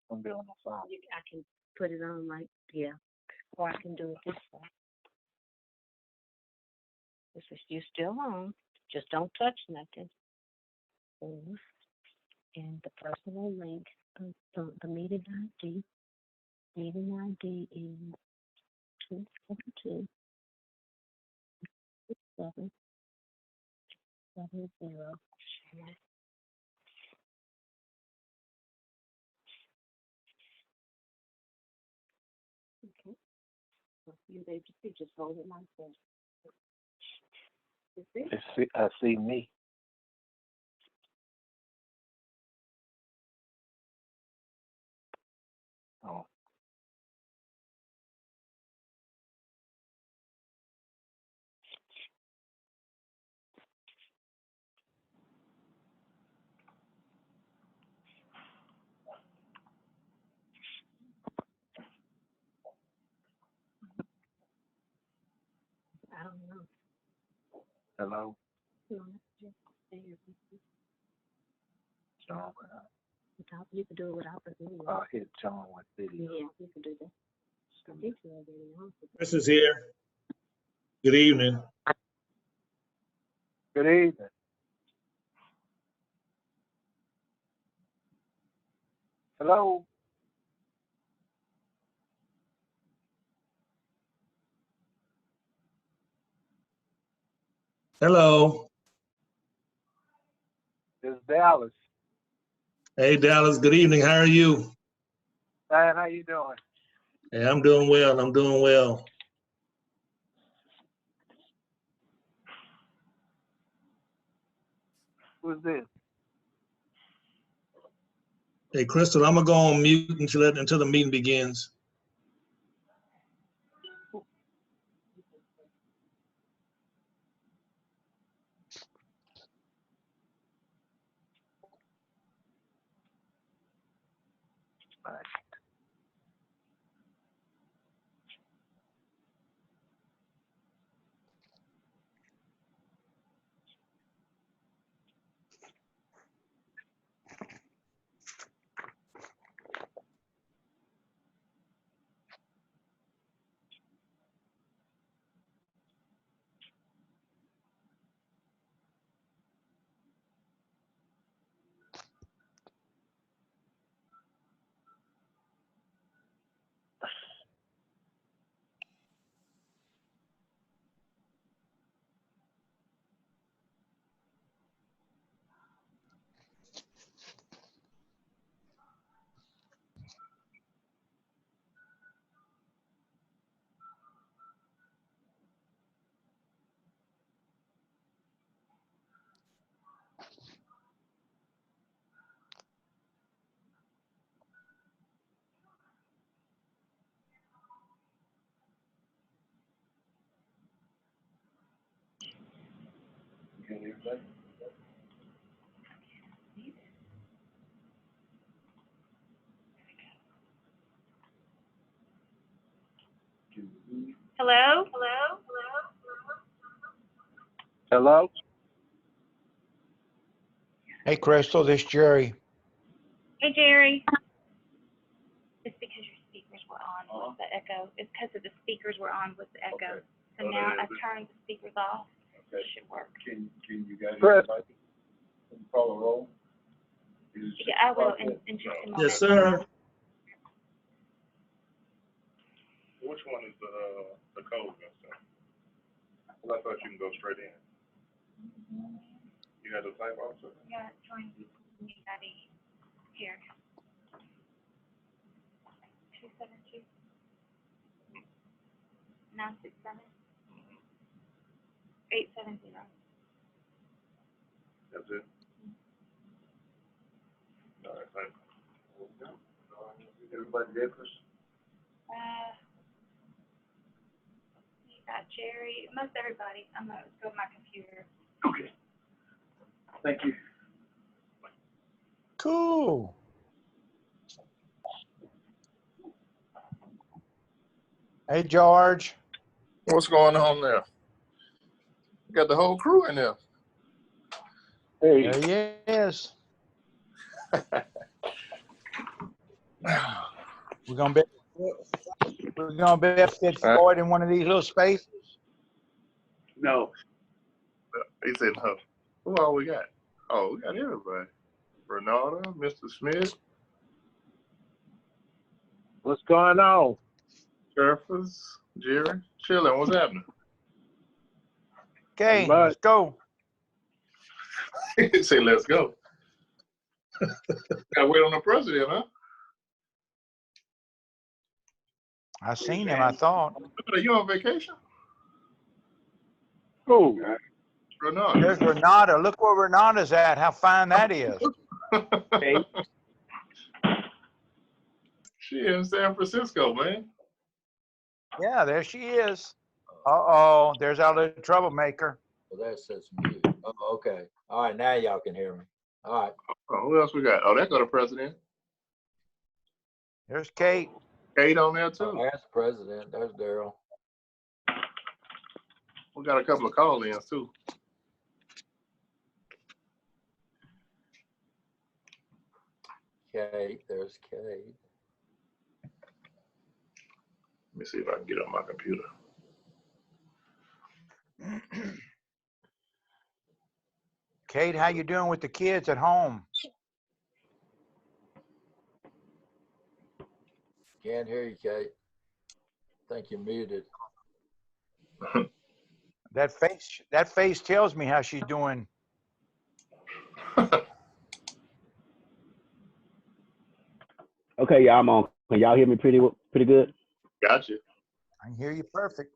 I'm be on the phone. I can put it on like, yeah. Or I can do it this way. This is you still on. Just don't touch nothing. And the personal link, the meeting ID. Meeting ID is 272 Okay. So you able to see, just hold it like that. I see me. Oh. I don't know. Hello? No, just stay here. John. You can do it without the video. Hit John with video. Yeah, you can do that. I think you're already on. Chris is here. Good evening. Good evening. Hello? Hello. It's Dallas. Hey, Dallas. Good evening. How are you? Man, how you doing? Hey, I'm doing well. I'm doing well. Who's this? Hey, Crystal, I'm gonna go on mute until the meeting begins. Hello? Hello? Hey, Crystal, this is Jerry. Hey, Jerry. It's because your speakers were on with the echo. It's because of the speakers were on with the echo. So now I've turned the speakers off. It should work. Can you guys Chris. call a roll? Yeah, I will in just a moment. Yes, sir. Which one is the code, Mister? Well, I thought you can go straight in. You had to type also? Yeah, join me, Daddy. Here. 272 967 870. That's it? All right, thank you. Everybody there, Chris? You got Jerry, most everybody. I'm gonna go to my computer. Okay. Thank you. Cool. Hey, George. What's going on there? Got the whole crew in there. Hey. There he is. We're gonna be able to fit Floyd in one of these little spaces. No. He said no. Who all we got? Oh, we got everybody. Renata, Mr. Smith, What's going on? Jefferson, Jerry, chilling. What's happening? Okay, Not much. let's go. He said, let's go. Gotta wait on the president, huh? I seen him, I thought. Are you on vacation? Who? Renata. There's Renata. Look where Renata's at. How fine that is. Hey. She in San Francisco, man. Yeah, there she is. Uh-oh, there's our little troublemaker. Well, that says mute. Oh, okay. All right, now y'all can hear me. All right. Oh, who else we got? Oh, that go to president. There's Kate. Kate on there Oh, too. that's the president. There's Daryl. We got a couple of call-ins too. Kate. There's Kate. Let me see if I can get on my computer. Kate, how you doing with the kids at home? Can't hear you, Kate. Think you're muted. That face tells me how she's doing. Okay, y'all, I'm on. Can y'all hear me pretty good? Gotcha. I can hear you perfect.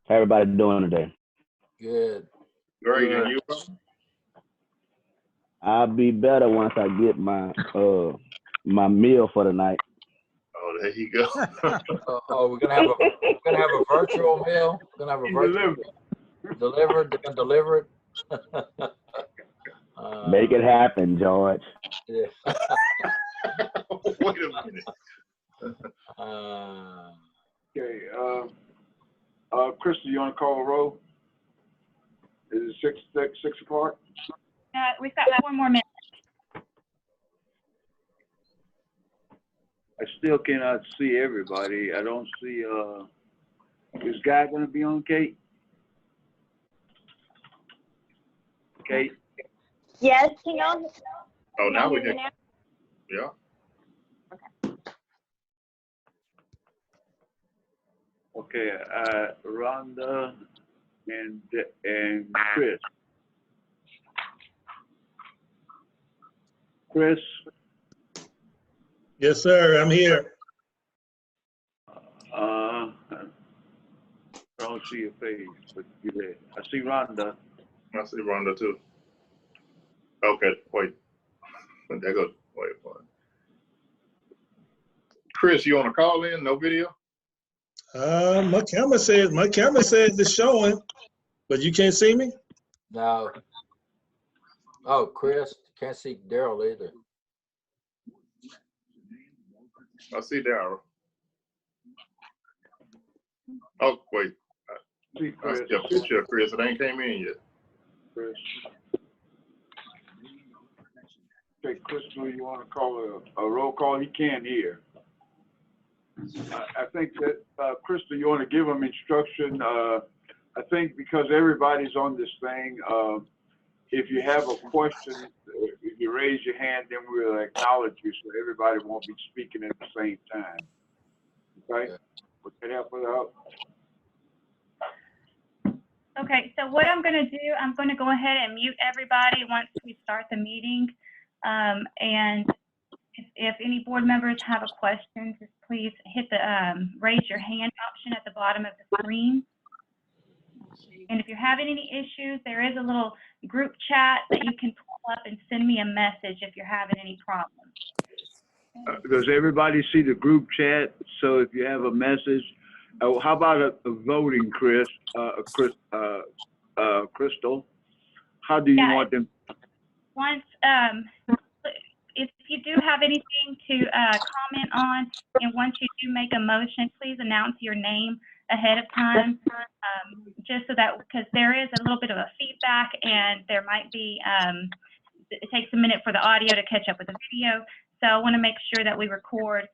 How everybody doing today? Good. Great, and you? I'll be better once I get my my meal for the night. Oh, there you go. Oh, we're gonna have a virtual meal. We're gonna have a virtual meal. Delivered. They're gonna deliver it. Make it happen, George. Yeah. Wait a minute. Okay. Crystal, you want to call a roll? Is it 6 o'clock? We've got 4 more minutes. I still cannot see everybody. I don't see, is Guy gonna be on, Kate? Kate? Yes, can y'all? Oh, now we hear can. me Yeah. Okay, Rhonda and Chris. Chris, Yes, sir, I'm here. I don't see your face, but you're there. I see Rhonda. I see Rhonda too. Okay, wait. There goes. Wait. Chris, you want to call in? No video? My camera says it's showing, but you can't see me? No. Oh, Chris. Can't see Daryl either. I see Daryl. Oh, wait. See I Chris. see a picture of Chris. It ain't came in yet. Chris. Okay, Crystal, you want to call a roll call? He can't hear. I think that, Crystal, you want to give him instruction. I think because everybody's on this thing, if you have a question, if you raise your hand, then we'll acknowledge you so everybody won't be speaking at the same time. Okay? Would that help us out? Okay, so what I'm going to do, I'm going to go ahead and mute everybody once we start the meeting. And if any board members have a question, just please hit the raise your hand option at the bottom of the screen. And if you're having any issues, there is a little group chat that you can pull up and send me a message if you're having any problems. Does everybody see the group chat? So if you have a message, how about a voting, Crystal? How do you want them? Once, if you do have anything to comment on, and once you do make a motion, please announce your name ahead of time, just so that, because there is a little bit of a feedback and there might be, it takes a minute for the audio to catch up with the video. So I want to make sure that we record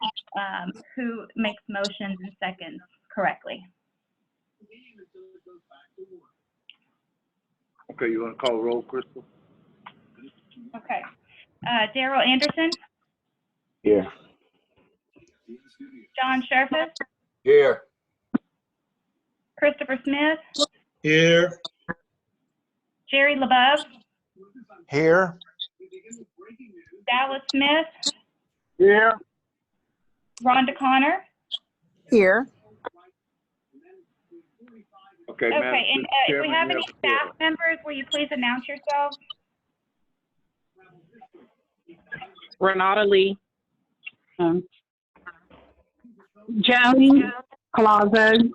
who makes motions and seconds correctly. Okay, you wanna call roll, Crystal? Okay. Daryl Anderson, Here. John Sherfus, Here. Christopher Smith, Here. Jerry LeBeau, Here. Dallas Smith, Here. Rhonda Connor. Here. Okay, Madam Okay, and if we Chairman, have you any have the floor. staff members, will you please announce yourselves? Renata Lee. Joni Colazo.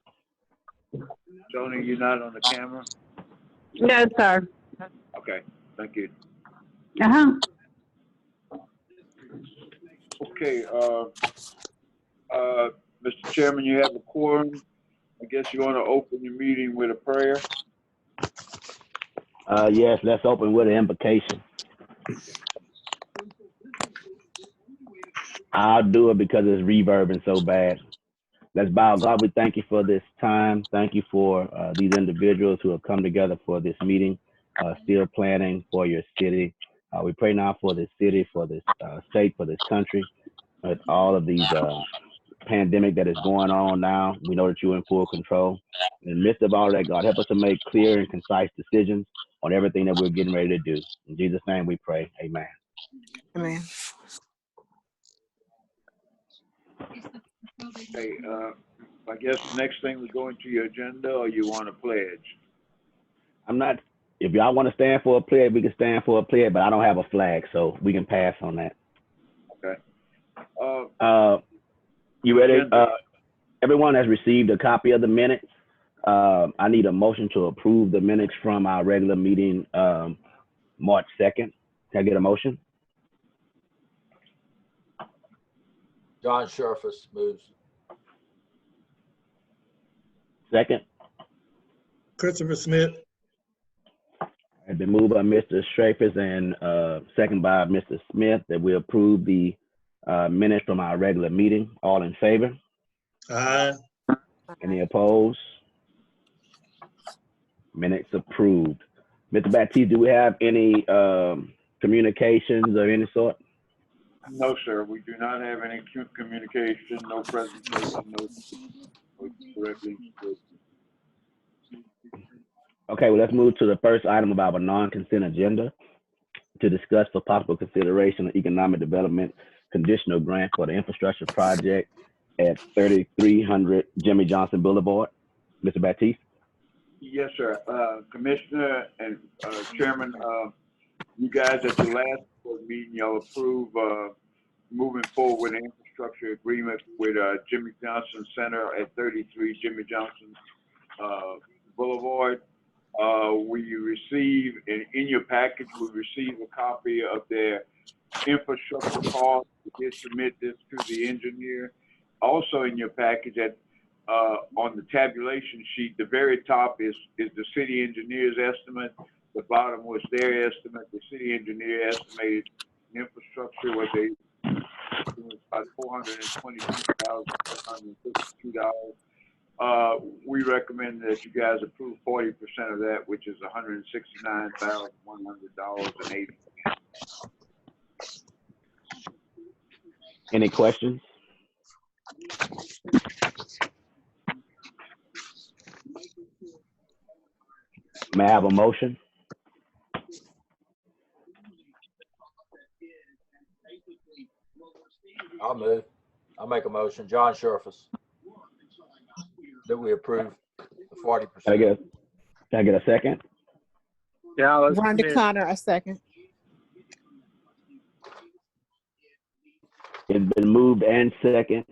Tony, you're not on the camera? No, sir. Okay, thank you. Uh-huh. Okay, Mr. Chairman, you have a quorum. I guess you want to open your meeting with a prayer. Yes, let's open with an invocation. I'll do it because it's reverbing so bad. Let's bow. God, we thank you for this time. Thank you for these individuals who have come together for this meeting, still planning for your city. We pray now for this city, for this state, for this country, with all of these pandemic that is going on now. We know that you're in full control. In the midst of all that, God, help us to make clear and concise decisions on everything that we're getting ready to do. In Jesus' name we pray. Amen. Amen. Okay, I guess the next thing we go into your agenda, or you want to pledge? I'm not, if y'all want to stand for a pledge, we can stand for a pledge, but I don't have a flag, so we can pass on that. Okay. You ready? Everyone has received a copy of the minutes. I need a motion to approve the minutes from our regular meeting, March 2nd. Can I get a motion? John Sherfus moves. Second. Christopher Smith. It's been moved by Mr. Schaefer and second by Mr. Smith that we approve the minutes from our regular meeting. All in favor? Aye. Any opposed? Minutes approved. Mr. Baptiste, do we have any communications of any sort? No, sir, we do not have any communication, no presentation, no directly. Okay, well, let's move to the first item of our non-consent agenda to discuss for possible consideration of economic development conditional grant for the infrastructure project at 3300 Jimmy Johnson Boulevard. Mr. Baptiste? Yes, sir. Commissioner and Chairman, you guys at your last board meeting, y'all approved moving forward with an infrastructure agreement with Jimmy Johnson Center at 33 Jimmy Johnson Boulevard. We received, in your package, we received a copy of their infrastructure cost. We did submit this to the engineer. Also in your package, on the tabulation sheet, the very top is the city engineer's estimate. The bottom was their estimate. The city engineer estimated infrastructure was about $422,752. We recommend that you guys approve 40% of that, which is $169,100.80. Any questions? May I have a motion? I'll move. I'll make a motion. John Sherfus. That we approve the 40%. Can I get a second? Yeah, Rhonda Connor, a second. It's been moved and second,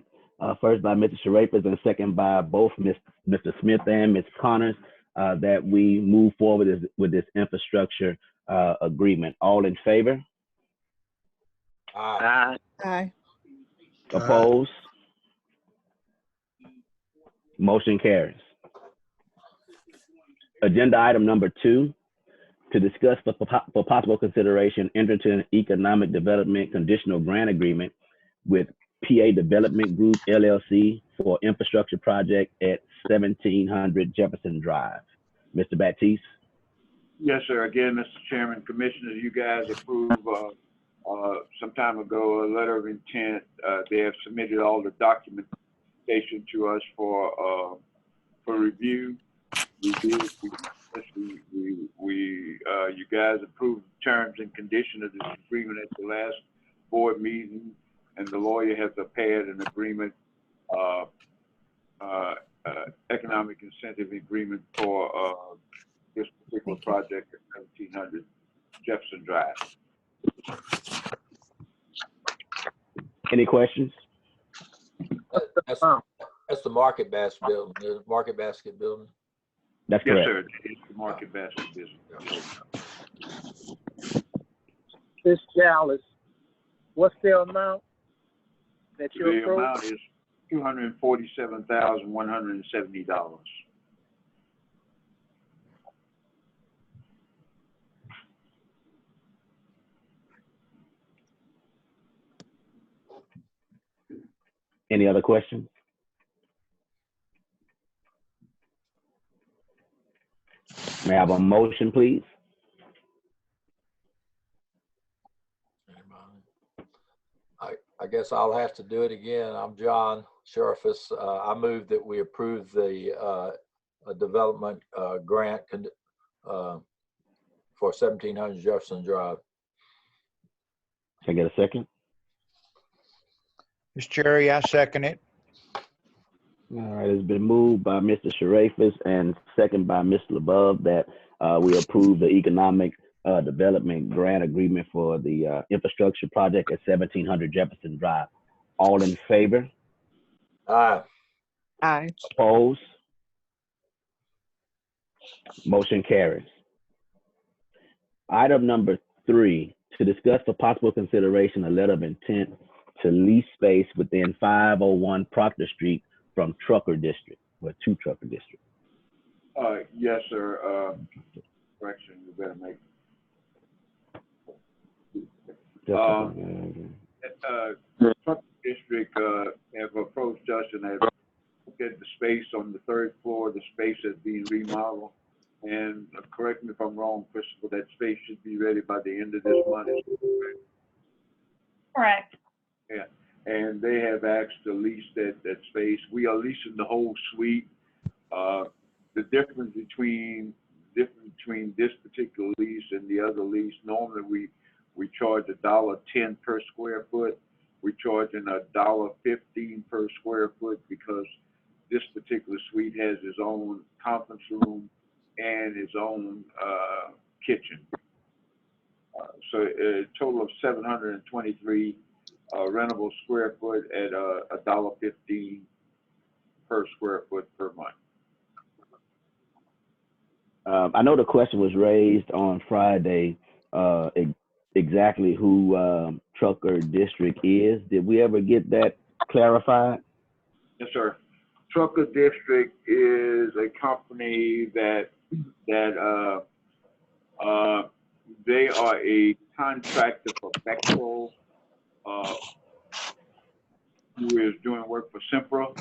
first by Mr. Sharapis and second by both Mr. Smith and Ms. Connors, that we move forward with this infrastructure agreement. All in favor? Aye. Aye. Opposed? Motion carries. Agenda item number 2, to discuss for possible consideration, enter into an economic development conditional grant agreement with PA Development Group LLC for infrastructure project at 1700 Jefferson Drive. Mr. Baptiste? Yes, sir. Again, Mr. Chairman, Commissioners, you guys approved some time ago a letter of intent. They have submitted all the documentation to us for review. You guys approved terms and conditions of this agreement at the last board meeting, and the lawyer has prepared an agreement, economic incentive agreement for this particular project at 1700 Jefferson Drive. Any questions? That's the Market Basket building, the Market Basket building. That's Yes, correct. sir. It's the Market Basket business. Ms. Dallas, what's the amount that you The approved? amount is $247,170. Any other questions? May I have a motion, please? I guess I'll have to do it again. I'm John Sharfus. I move that we approve the development grant for 1700 Jefferson Drive. Can I get a second? Mr. Cherry, I second it. All right, it's been moved by Mr. Sharafis and second by Mr. LeBeau that we approve the economic development grant agreement for the infrastructure project at 1700 Jefferson Drive. All in favor? Aye. Aye. Opposed? Motion carries. Item number 3, to discuss for possible consideration a letter of intent to lease space within 501 Proctor Street from Trucker District, or to Trucker District. Yes, sir. Correction, you better make. Trucker District have approached us and have looked at the space on the 3rd floor. The space is being remodeled. And correct me if I'm wrong, Christopher, that space should be ready by the end of this month. Correct. Yeah, and they have asked to lease that space. We are leasing the whole suite. The difference between this particular lease and the other lease, normally we charge $1.10 per square foot. We're charging $1.15 per square foot because this particular suite has its own conference room and its own kitchen. So a total of 723 rentable square foot at $1.15 per square foot per month. I know the question was raised on Friday, exactly who Trucker District is. Did we ever get that clarified? Yes, sir. Trucker District is a company that they are a contractor for Bechtel, who is doing work for Sempra.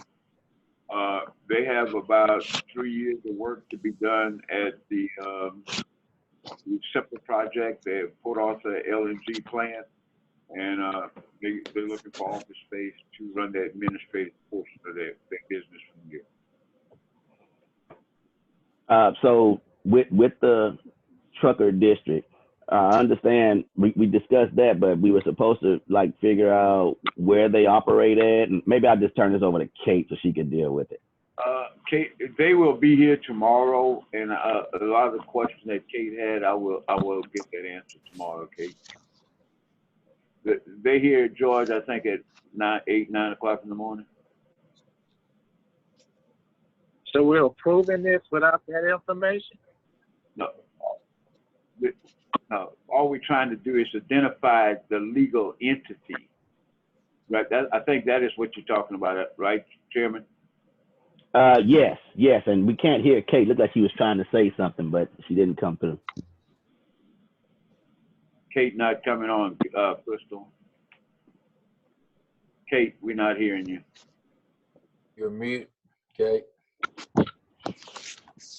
They have about 3 years of work to be done at the Sempra project. They have put off the LNG plant, and they're looking for office space to run the administrative portion of their business from here. So with the Trucker District, I understand we discussed that, but we were supposed to like figure out where they operate at, and maybe I'll just turn this over to Kate so she can deal with it. Kate, they will be here tomorrow, and a lot of the questions that Kate had, I will get that answer tomorrow, Kate. They're here, George, I think at 9 o'clock in the morning. So we're approving this without that information? No. No. All we're trying to do is identify the legal entity. Right. I think that is what you're talking about, right, Chairman? Yes, and we can't hear Kate. Looked like she was trying to say something, but she didn't come through. Kate not coming on, Crystal. Kate, we're not hearing you. You're mute, Kate.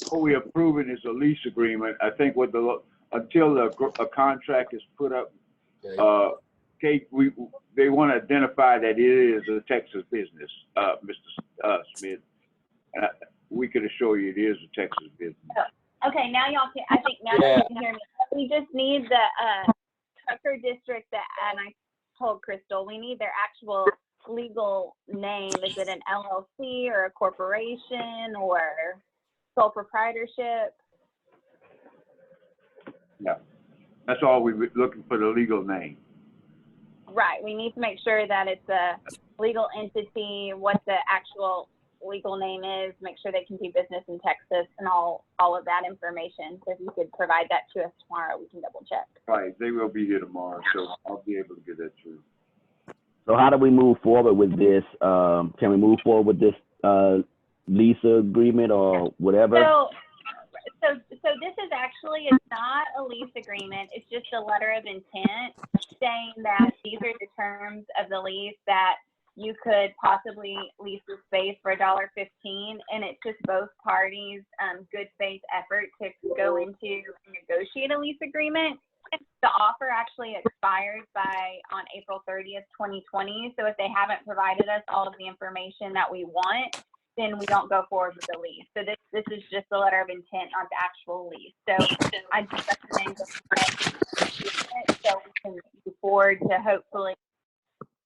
What we're approving is a lease agreement. I think with until a contract is put up, Okay. Kate, they want to identify that it is a Texas business, Mr. Smith. We could assure you it is a Texas business. Okay, now y'all can, I think now Yeah. you can hear me. We just need the Tucker District and I told Crystal, we need their actual legal name. Is it an LLC or a corporation or sole proprietorship? Yeah, that's all we're looking for, the legal name. Right, we need to make sure that it's a legal entity, what the actual legal name is, make sure they can do business in Texas and all of that information. So if you could provide that to us tomorrow, we can double check. Right, they will be here tomorrow, so I'll be able to get that through. So how do we move forward with this? Can we move forward with this lease agreement or whatever? So this is actually, it's not a lease agreement. It's just a letter of intent saying that these are the terms of the lease, that you could possibly lease the space for $1.15, and it's just both parties' good faith effort to go into and negotiate a lease agreement. The offer actually expires on April 30th, 2020. So if they haven't provided us all of the information that we want, then we don't go forward with the lease. So this is just a letter of intent, not the actual lease. So I just recommend so we can move forward to hopefully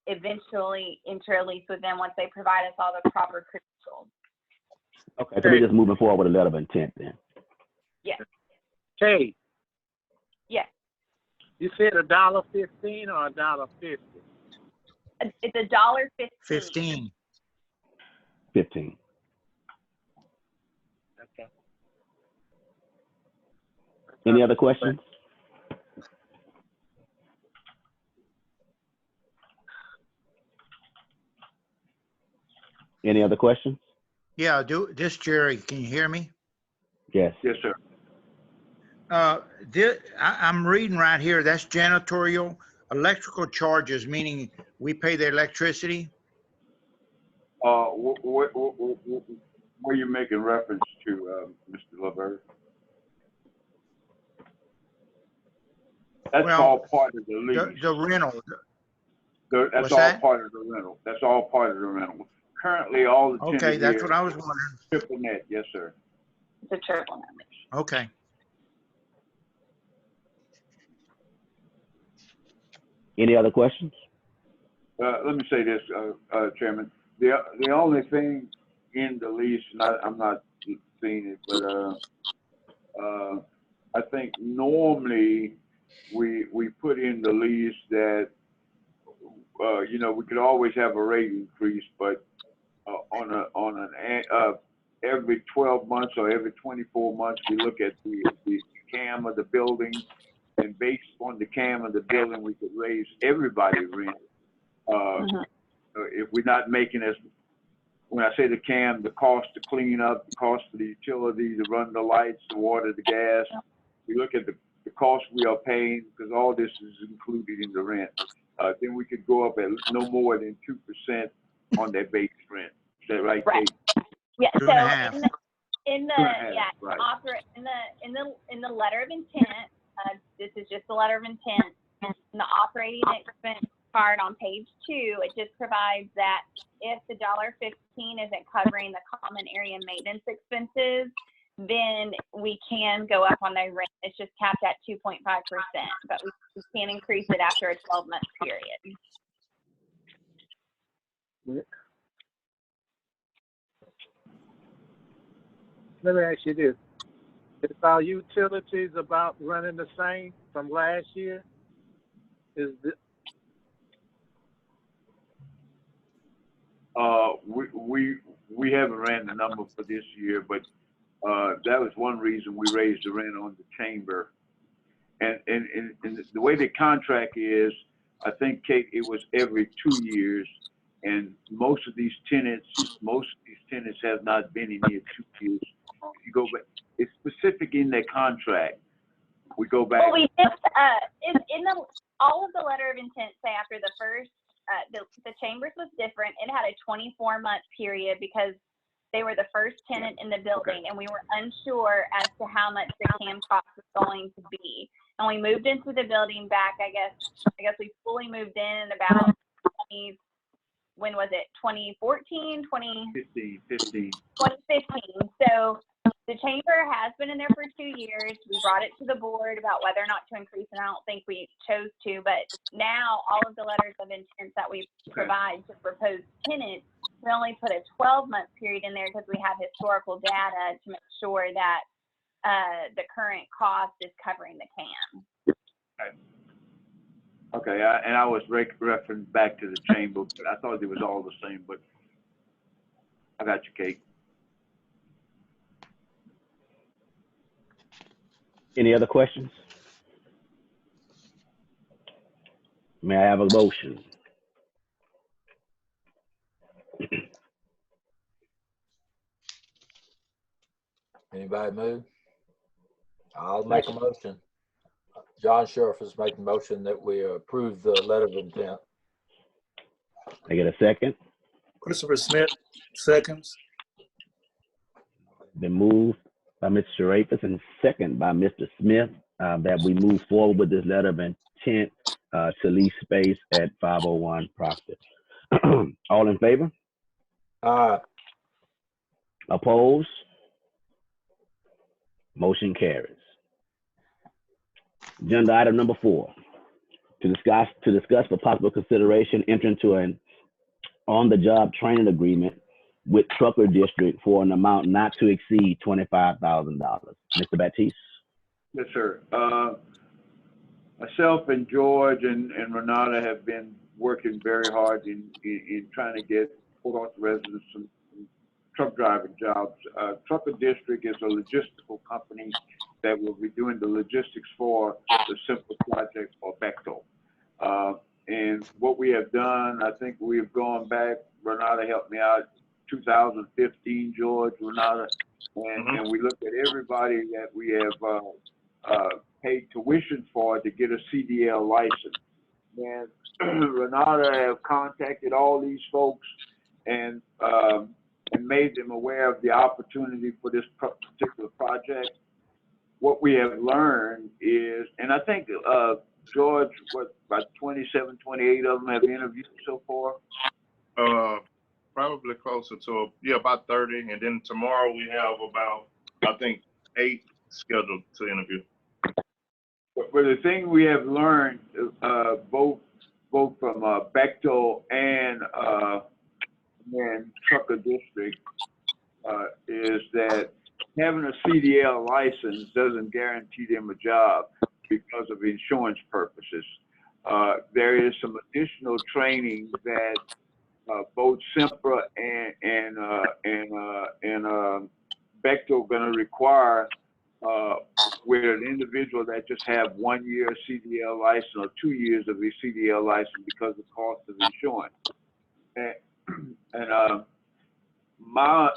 eventually enter a lease with them once they provide us all the proper credentials. Okay, so we're just moving forward with a letter of intent then. Yes. Kate, Yes. you said $1.15 or $1.50? It's $1.15. 15. 15. Okay. Any other questions? Any other questions? Yeah, Jerry, can you hear me? Yes. Yes, sir. I'm reading right here, that's janitorial, electrical charges, meaning we pay the electricity? What are you making reference to, Mr. Laverne? That's Well, all part of the lease. The rental. That's What's all that? part of the rental. That's all part of the rental. Currently, all the tenants Okay, that's here what I was wondering. triple net. Yes, sir. It's a triple net. Okay. Any other questions? Let me say this, Chairman. The only thing in the lease, and I'm not seeing it, but I think normally we put in the lease that we could always have a rate increase, but every 12 months or every 24 months we look at the CAM of the building, and based on the CAM of the building we could raise everybody's rent. If we're not making when I say the CAM, the cost to clean up, the cost for the utility, to run the lights, the water, the gas, we look at the cost we are paying, because all this is included in the rent. Then we could go up at no more than 2% on their base rent. Is that right, Kate? Yeah. 2.5. So in the right. offer in the letter of intent, this is just a letter of intent. In the operating expense part on page 2, it just provides that if the $1.15 isn't covering the common area maintenance expenses, then we can go up on their rent. It's just capped at 2.5%, but we can increase it after a 12-month period. Let me ask you this. Is our utilities about running the same from last year? We haven't ran the number for this year, but that was one reason we raised the rent on the chamber. And the way the contract is, I think, Kate, it was every 2 years, and most of these tenants have not been in here 2 years. If you go back, it's specific in their contract we go back. Well, we did, in the, all of the letter of intent say after the first, the Chambers was different. It had a 24-month period because they were the first tenant in the building, and we were unsure as to how much the CAM cost was going to be. And we moved into the building back, I guess we fully moved in about 20, when was it? 2014, 15. 2015. So the chamber has been in there for 2 years. We brought it to the board about whether or not to increase, and I don't think we chose to, but now all of the letters of intent that we provide to proposed tenants, we only put a 12-month period in there because we have historical data to make sure that the current cost is covering the CAM. Okay, and I was referring back to the chamber, but I thought it was all the same, but I got you, Kate. Any other questions? May I have a motion? Anybody move? I'll make a motion. John Sheriff is making a motion that we approve the letter of intent. I get a second? Christopher Smith, seconds. Been moved by Mr. Sharafis and second by Mr. Smith that we move forward with this letter of intent to lease space at 501 Proctor. All in favor? Opposed? Motion carries. Agenda item number 4, to discuss for possible consideration enter into an on-the-job training agreement with Trucker District for an amount not to exceed $25,000. Mr. Baptiste? Yes, sir. Myself and George and Renata have been working very hard in trying to get Port Arthur residents some truck driving jobs. Trucker District is a logistical company that will be doing the logistics for the Simple Project or Bechtel. And what we have done, I think we've gone back, Renata helped me out, 2015, George, Renata, and we looked at everybody that we have paid tuition for to get a CDL license. And Renata have contacted all these folks and made them aware of the opportunity for this particular project. What we have learned is, and I think George, what, about 27, 28 of them have interviewed so far? Probably closer to, about 30. And then tomorrow we have about, I think, 8 scheduled to interview. But the thing we have learned, both from Bechtel and Trucker District, is that having a CDL license doesn't guarantee them a job because of insurance purposes. There is some additional training that both Sempra and Bechtel are going to require with an individual that just have 1 year CDL license or 2 years of a CDL license because of cost of insurance. And my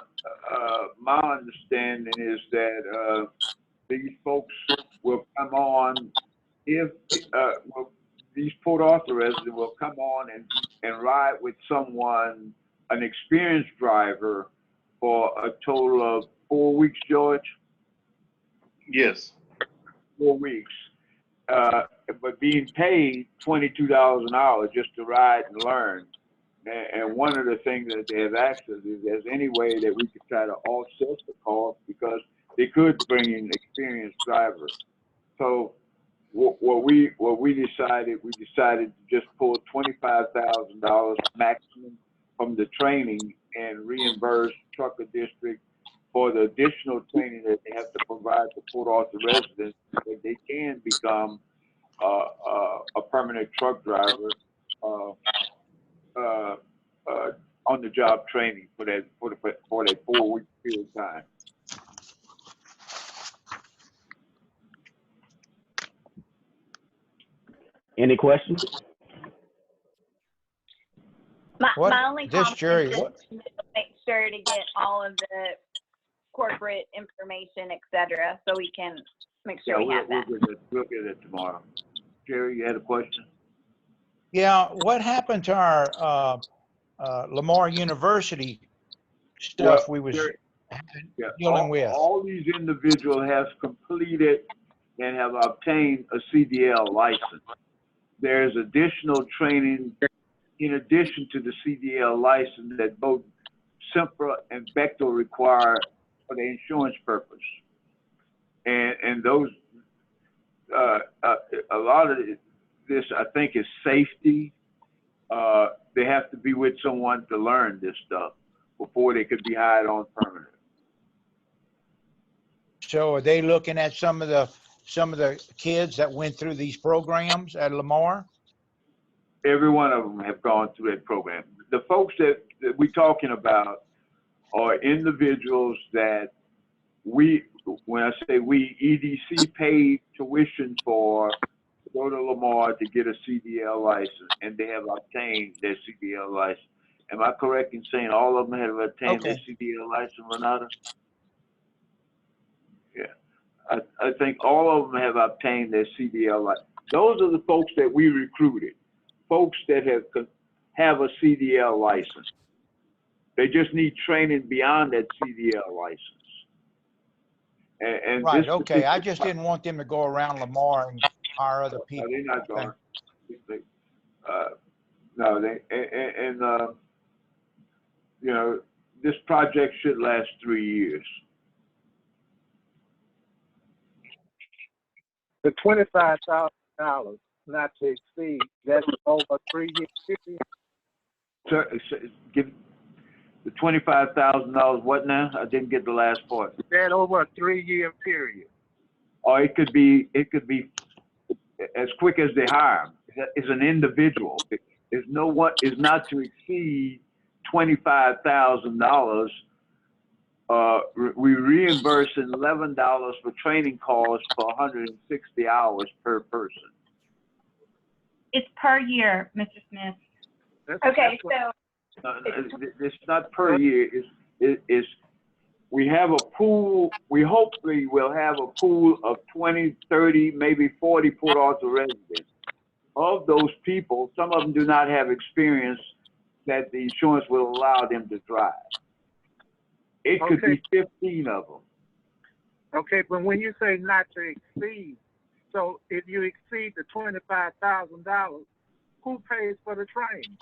understanding is that these folks will come on these Port Arthur residents will come on and ride with someone, an experienced driver, for a total of 4 weeks, George? Yes. 4 weeks. But being paid $22 an hour just to ride and learn. And one of the things that they have asked us is there's any way that we could try to offset the cost because they could bring in experienced drivers. So what we decided to just pull $25,000 maximum from the training and reimburse Trucker District for the additional training that they have to provide to Port Arthur residents so that they can become a permanent truck driver on the job training for that 4 week period of time. Any questions? My only comment is what? to make sure to get all of the corporate information, et cetera, so we can make sure we have that. We'll get it tomorrow. Jerry, you had a question? Yeah, what happened to our Lamar University stuff we was dealing with? All these individuals have completed and have obtained a CDL license. There's additional training in addition to the CDL license that both Sempra and Bechtel require for the insurance purpose. And those, a lot of this, I think, is safety. They have to be with someone to learn this stuff before they could be hired on permanent. So are they looking at some of the kids that went through these programs at Lamar? Every one of them have gone through that program. The folks that we're talking about are individuals that when I say we, EDC paid tuition for to go to Lamar to get a CDL license, and they have obtained their CDL license. Am I correct in saying all of them have obtained their CDL license, Renata? Yeah, I think all of them have obtained their CDL license. Those are the folks that we recruited, folks that have a CDL license. They just need training beyond that CDL license. And right, okay. I just didn't want them to go around Lamar and hire other people. No, they're not going. You know, this project should last 3 years. The $25,000 not to exceed, that's over a 3-year period. So give the $25,000. What now? I didn't get the last part. That over a 3-year period. Or it could be as quick as they hire them. It's an individual. It's not to exceed $25,000. We reimburse $11 for training costs for 160 hours per person. It's per year, Mr. Smith. Okay, so it's not per year. It's we have a pool. We hopefully will have a pool of 20, 30, maybe 40 Port Arthur residents. Of those people, some of them do not have experience that the insurance will allow them to drive. It could be 15 of them. Okay, but when you say not to exceed, so if you exceed the $25,000, who pays for the training?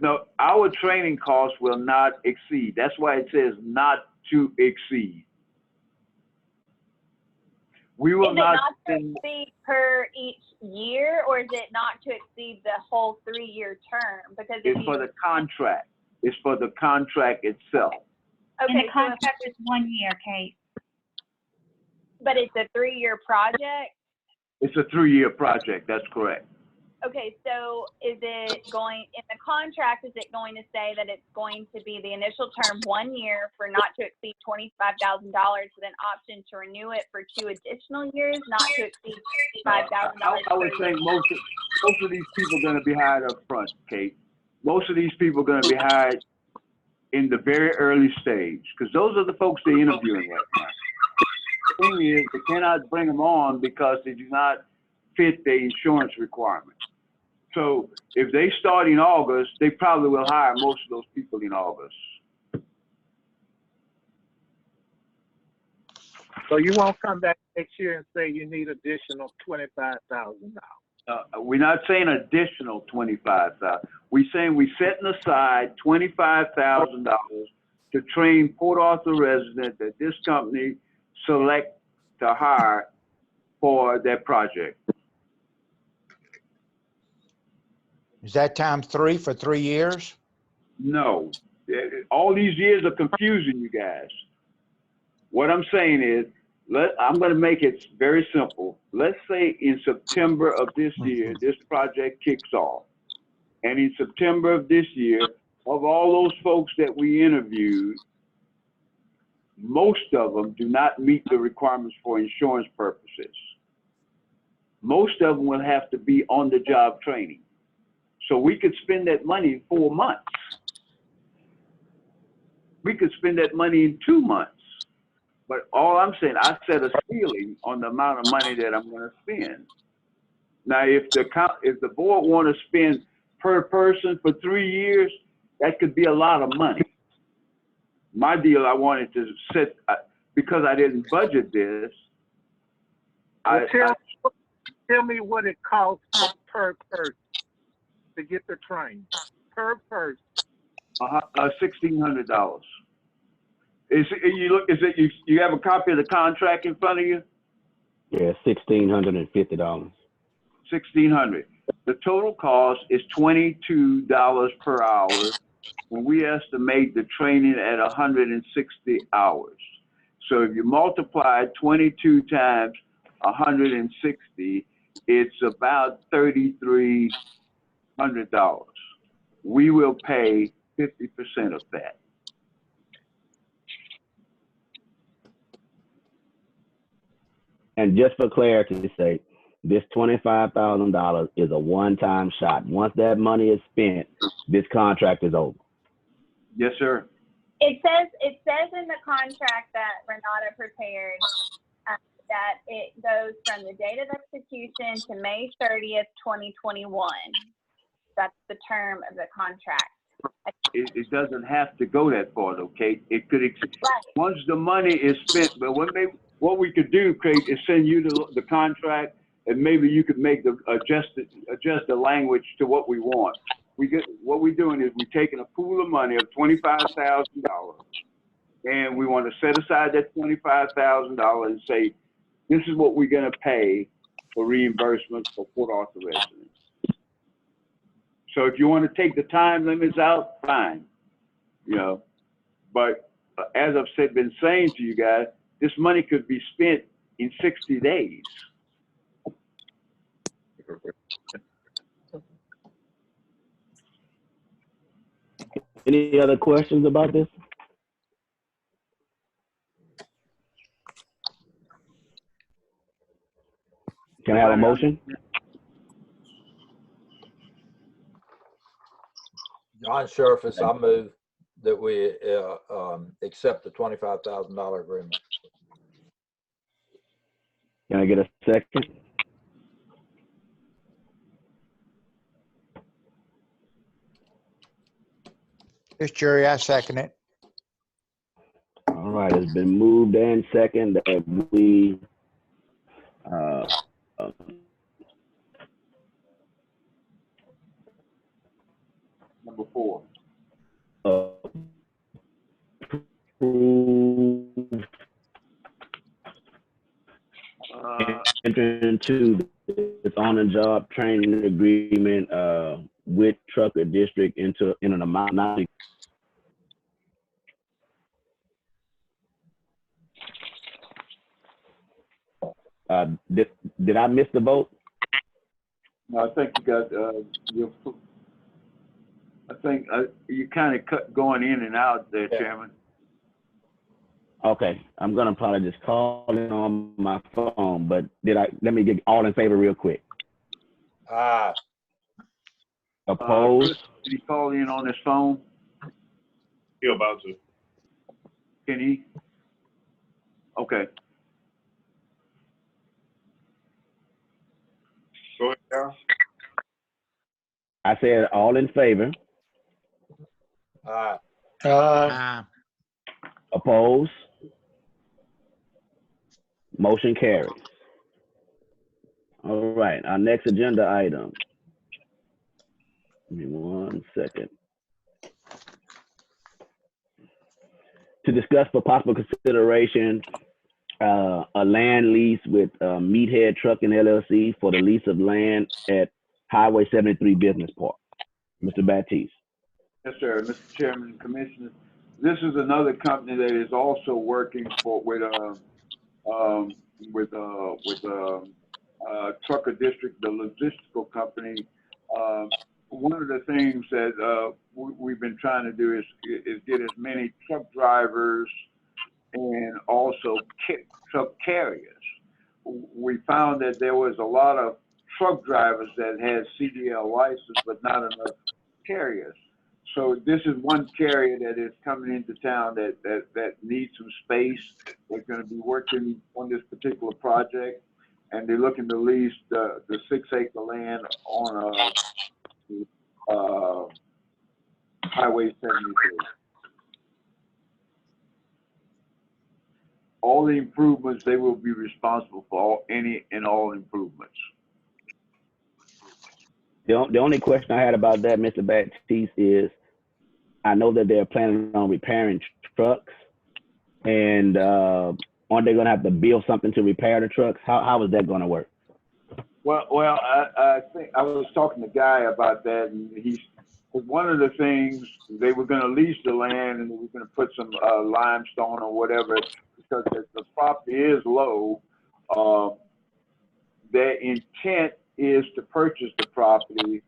No, our training costs will not exceed. That's why it says not to exceed. We will not exceed per each year, or is it not to exceed the whole 3-year term? Because it's for the contract. It's for the contract itself. Okay, and the contract is 1 year, Kate. But it's a 3-year project? It's a 3-year project, that's correct. Okay, so is it going, in the contract, is it going to say that it's going to be the initial term 1 year for not to exceed $25,000 with an option to renew it for 2 additional years, not to exceed $5,000? I would think most of these people are going to be hired up front, Kate. Most of these people are going to be hired in the very early stage, because those are the folks they're interviewing right now. The thing is, they cannot bring them on because they do not fit the insurance requirements. So if they start in August, they probably will hire most of those people in August. So you won't come back next year and say you need additional $25,000? We're not saying additional $25,000. We're saying we're setting aside $25,000 to train Port Arthur residents that this company select to hire for that project. Is that times 3 for 3 years? No. All these years are confusing you guys. What I'm saying is, I'm going to make it very simple. Let's say in September of this year, this project kicks off. And in September of this year, of all those folks that we interviewed, most of them do not meet the requirements for insurance purposes. Most of them will have to be on-the-job training. So we could spend that money in 4 months. We could spend that money in 2 months. But all I'm saying, I set a ceiling on the amount of money that I'm gonna spend. Now, if the board wanna spend per person for 3 years, that could be a lot of money. My deal, I wanted to set, because I didn't budget this, Tell me what it costs per person to get the train, per person. $1,600. You have a copy of the contract in front of you? Yeah, $1,650. $1,600. The total cost is $22 per hour, and we estimate the training at 160 hours. So if you multiply 22 times 160, it's about $3,300. We will pay 50% of that. And just for clarity's sake, this $25,000 is a one-time shot. Once that money is spent, this contract is over. Yes, sir. It says in the contract that Renata prepared that it goes from the date of execution to May 30th, 2021. That's the term of the contract. It doesn't have to go that far, though, Kate. It could, once the money is spent, but what we could do, Kate, is send you the contract, and maybe you could make adjust the language to what we want. What we're doing is we're taking a pool of money of $25,000, and we want to set aside that $25,000 and say, this is what we're going to pay for reimbursement for Port Arthur residents. So if you want to take the time limits out, fine, but as I've been saying to you guys, this money could be spent in 60 days. Any other questions about this? Can I have a motion? John Sherfus, I move that we accept the $25,000 agreement. Can I get a second? This Jerry, I second it. All right, it's been moved and second that we Number 4. Enter into this on-the-job training agreement with Trucker District in an amount not. Did I miss the vote? No, I think you got I think you kind of cut going in and out there, Yeah. Chairman. Okay, I'm gonna probably just call in on my phone, but let me get all in favor real quick. Aye. Opposed? Chris, did he call in on his phone? He about to. Can he? Okay. Go ahead, Al. I said all in favor. Aye. Opposed? Motion carries. All right, our next agenda item. Give me 1 second. To discuss for possible consideration a land lease with Meathead Trucking LLC for the lease of land at Highway 73 Business Park. Mr. Baptiste. Yes, sir. Mr. Chairman and Commissioners, this is another company that is also working with Trucker District, the logistical company. One of the things that we've been trying to do is get as many truck drivers and also truck carriers. We found that there was a lot of truck drivers that had CDL license, but not enough carriers. So this is one carrier that is coming into town that needs some space. They're going to be working on this particular project, and they're looking to lease the 6-acre land on Highway 73. All the improvements, they will be responsible for any and all improvements. The only question I had about that, Mr. Baptiste, is I know that they're planning on repairing trucks, and aren't they going to have to build something to repair the trucks? How is that going to work? Well, I think I was talking to Guy about that, and one of the things they were going to lease the land and they were going to put some limestone or whatever because the property is low. Their intent is to purchase the property.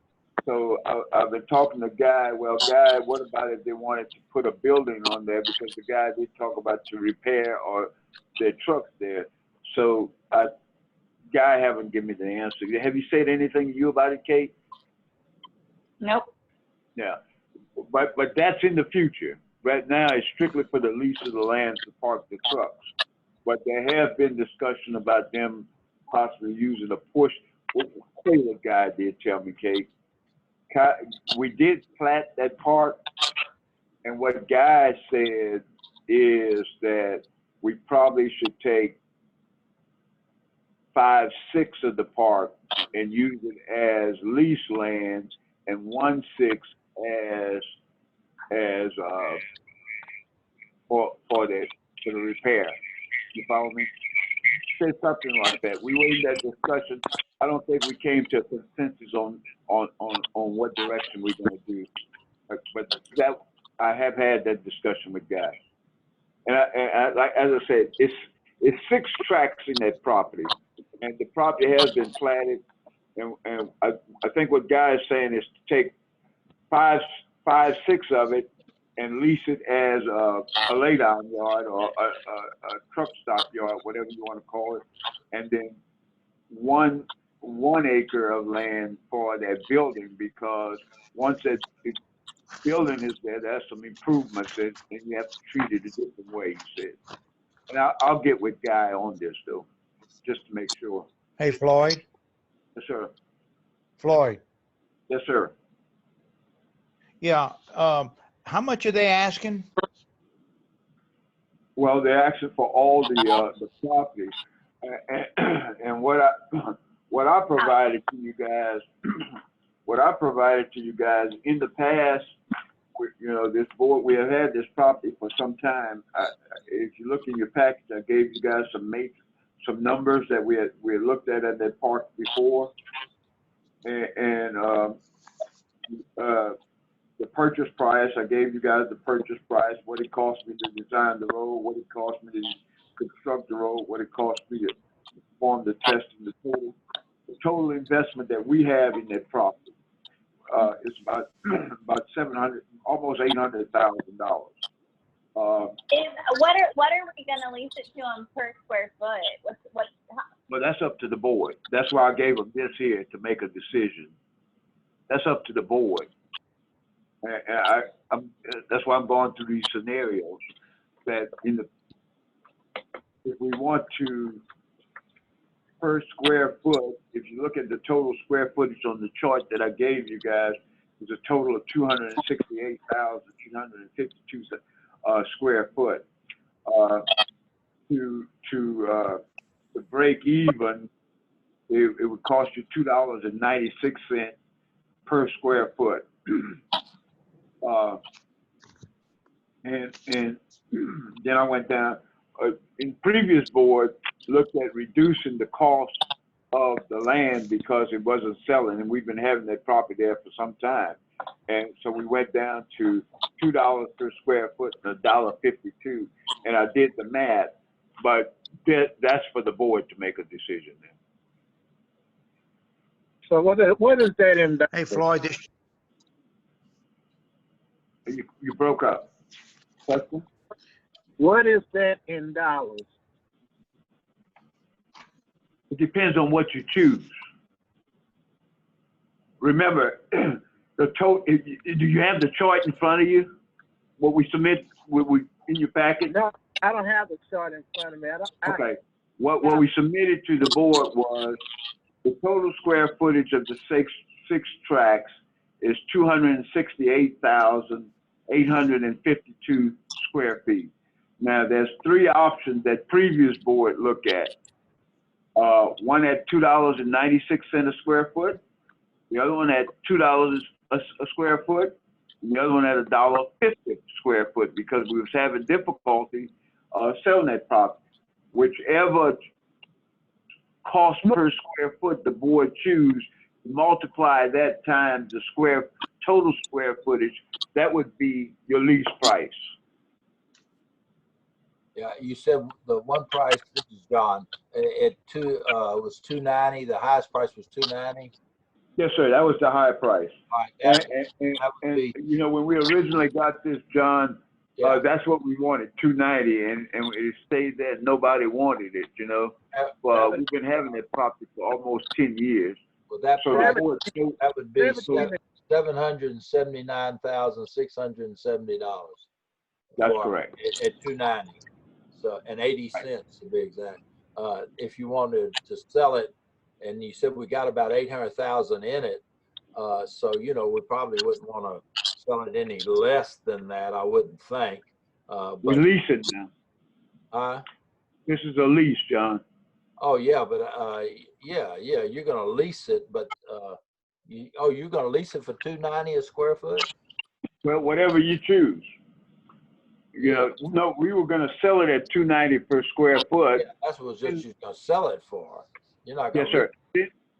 So I've been talking to Guy. Well, Guy, what about if they wanted to put a building on there? Because the guy did talk about to repair or their trucks there. So Guy haven't given me the answer. Have you said anything to you about it, Kate? Nope. Yeah, but that's in the future. Right now, it's strictly for the lease of the land to park the trucks. But there have been discussion about them possibly using a push. Say what Guy did tell me, Kate. We did plat that part, and what Guy said is that we probably should take 5/6 of the park and use it as lease land, and 1/6 as for the repair. You follow me? Say something like that. We were in that discussion. I don't think we came to a consensus on what direction we're going to do. But that I have had that discussion with Guy. And like as I said, it's 6 tracks in that property, and the property has been platted. And I think what Guy is saying is to take 5/6 of it and lease it as a laydown yard or a truck stop yard, whatever you want to call it, and then one acre of land for that building, because once that building is there, there's some improvements and you have to treat it a different way, he said. And I'll get with Guy on this though, just to make sure. Hey, Floyd. Yes, sir. Floyd. Yes, sir. Yeah. How much are they asking? Well, they're asking for all the property, and what I provided to you guys, in the past, this board, we have had this property for some time. If you look in your package, I gave you guys some numbers that we had looked at that park before, and the purchase price, I gave you guys the purchase price, what it cost me to design the road, what it cost me to construct the road, what it cost me to perform the testing, the total investment that we have in that property is about $700, almost $800,000. What are we gonna lease it to them per square foot? But that's up to the board. That's why I gave them this here to make a decision. That's up to the board. And that's why I'm going through these scenarios that if we want to, per square foot, if you look at the total square footage on the chart that I gave you guys, it's a total of 268,252 square foot. To break even, it would cost you $2.96 per square foot. And then I went down, in previous board, looked at reducing the cost of the land because it wasn't selling, and we've been having that property there for some time. And so we went down to $2 per square foot and $1.52, and I did the math, but that's for the board to make a decision then. So what is that in? Hey, Floyd, You broke up. Question? What is that in dollars? It depends on what you choose. Remember, Do you have the chart in front of you? What we submit, in your packet? No, I don't have the chart in front of me. Okay. What we submitted to the board was the total square footage of the six tracks is 268,852 square feet. Now, there's three options that previous board looked at. One at $2.96 a square foot, the other one at $2 a square foot, and the other one at $1.50 square foot, because we was having difficulty selling that property. Whichever cost per square foot the board choose, multiply that times the total square footage, that would be your lease price. Yeah, you said the one price, this is John, was $290, the highest price was $290? Yes, sir, that was the high price. All right, And you know, when we originally got this, John, yeah. that's what we wanted, $290, and it stayed there. Nobody wanted it, you know. Well, we've been having that property for almost 10 years. Well, that So price, the board, that would be $779,670. that's correct. At $290, so, and 80 cents to be exact. If you wanted to sell it, and you said we got about 800,000 in it, so you know we probably wouldn't want to sell it any less than that. I wouldn't think. We lease it now. This is a lease, John. Oh yeah, but yeah, you're gonna lease it, but you're gonna lease it for $290 a square foot? Well, whatever you choose. You know, no, we were going to sell it at $290 per square foot. Yeah, that's what you're gonna sell it for. You're not gonna. Yes, sir.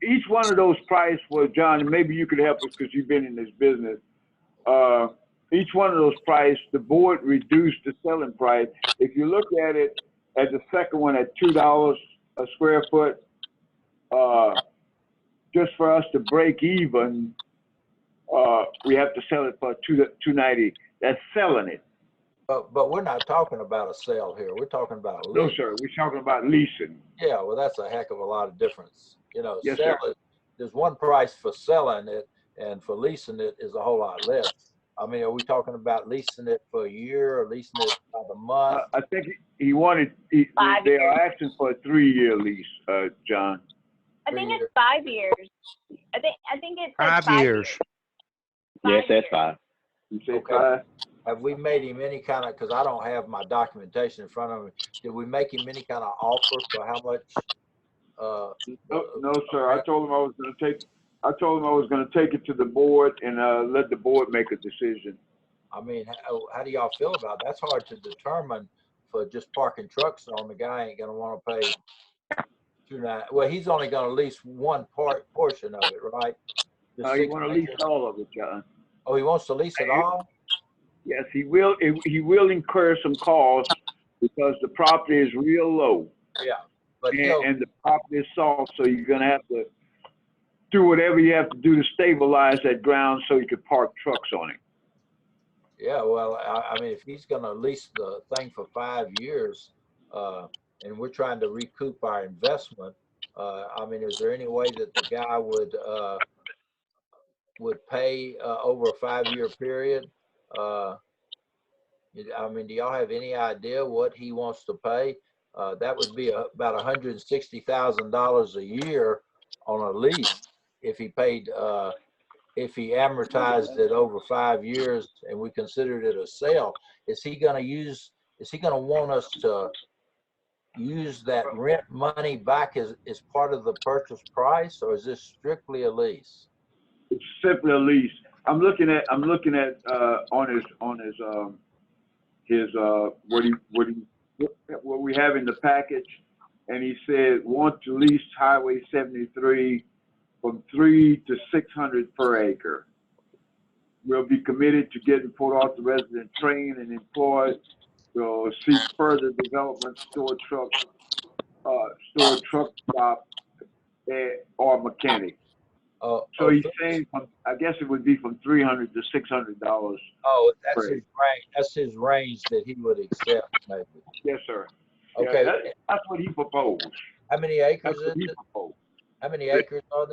Each one of those prices was, John, and maybe you could help us because you've been in this business. Each one of those prices, the board reduced the selling price. If you look at it, at the second one at $2 a square foot, just for us to break even, we have to sell it for $290. That's selling it. But we're not talking about a sale here. We're talking about a lease. No, sir. We're talking about leasing. Yeah, well, that's a heck of a lot of difference. You know, Yes, sell sir. it. There's one price for selling it, and for leasing it is a whole lot less. I mean, are we talking about leasing it for a year or leasing it by the month? I think he wanted. They are asking for a 3-year lease, John. I think it's 5 years. I think it's 5 years. Yes, that's 5. You say Okay. 5? Have we made him any kind of, because I don't have my documentation in front of me, did we make him any kind of offer for how much? No, sir. I told him I was going to take. I told him I was going to take it to the board and let the board make a decision. I mean, how do y'all feel about it? That's hard to determine for just parking trucks on. The guy ain't going to want to pay $290. Well, he's only going to lease one portion of it, right? You want to lease all of it, John? Oh, he wants to lease it all? Yes, he will. He will incur some costs because the property is real low. Yeah, but and the property is soft, so you're going to have to do whatever you have to do to stabilize that ground so you can park trucks on it. Yeah, well, I mean, if he's going to lease the thing for 5 years, and we're trying to recoup our investment, I mean, is there any way that the guy would pay over a 5-year period? I mean, do y'all have any idea what he wants to pay? That would be about $160,000 a year on a lease if he paid, if he amortized it over 5 years and we considered it a sale. Is he going to want us to use that rent money back as part of the purchase price, or is this strictly a lease? It's simply a lease. I'm looking at on his what we have in the package, and he said want to lease Highway 73 from 300 to 600 per acre. We'll be committed to getting Port Arthur residents trained and employed. We'll seek further development, store truck stop, or mechanic. So he's saying, I guess it would be from $300 to $600. Oh, that's his range. That's his range that he would accept, maybe. Yes, sir. Okay. Yeah, that's what he proposed. How many acres is it? How many acres are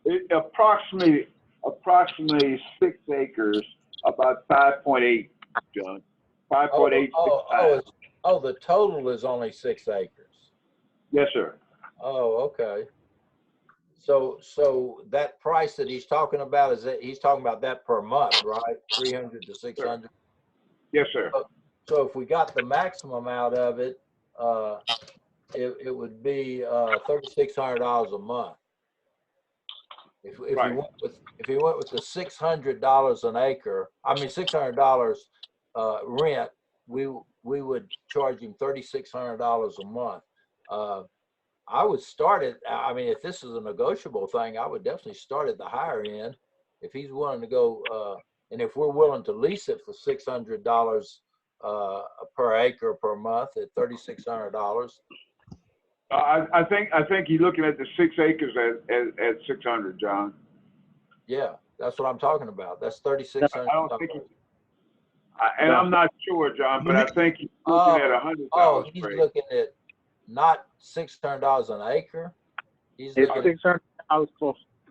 there? Approximately approximately 6 acres, about 5.8, John. 5.8. The total is only 6 acres. Yes, sir. Oh, okay. So that price that he's talking about, is that he's talking about that per month, right? 300 to 600? Yes, sir. So if we got the maximum out of it, it would be $3,600 a month. If Right. he went with the $600 an acre, I mean $600 rent, we would charge him $3,600 a month. I would start it. I mean, if this is a negotiable thing, I would definitely start at the higher end. If he's willing to go, and if we're willing to lease it for $600 per acre per month at $3,600. I think you're looking at the 6 acres at 600, John. Yeah, that's what I'm talking about. That's $3,600. I don't think and I'm not sure, John, but I think he's looking at $100. Oh, he's looking at not $600 an acre. He's It's looking $600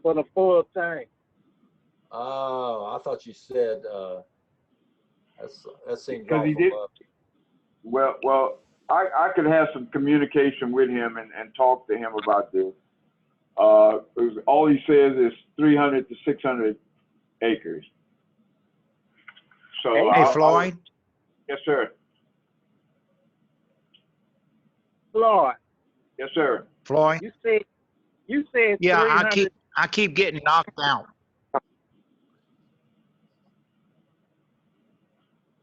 for the full thing. Oh, I thought you said that seems Because he did. Well, I could have some communication with him and talk to him about this. All he says is 300 to 600 acres. So Hey, Floyd. Yes, sir. Floyd. Yes, sir. Floyd. You said Yeah, 300. I keep getting knocked out.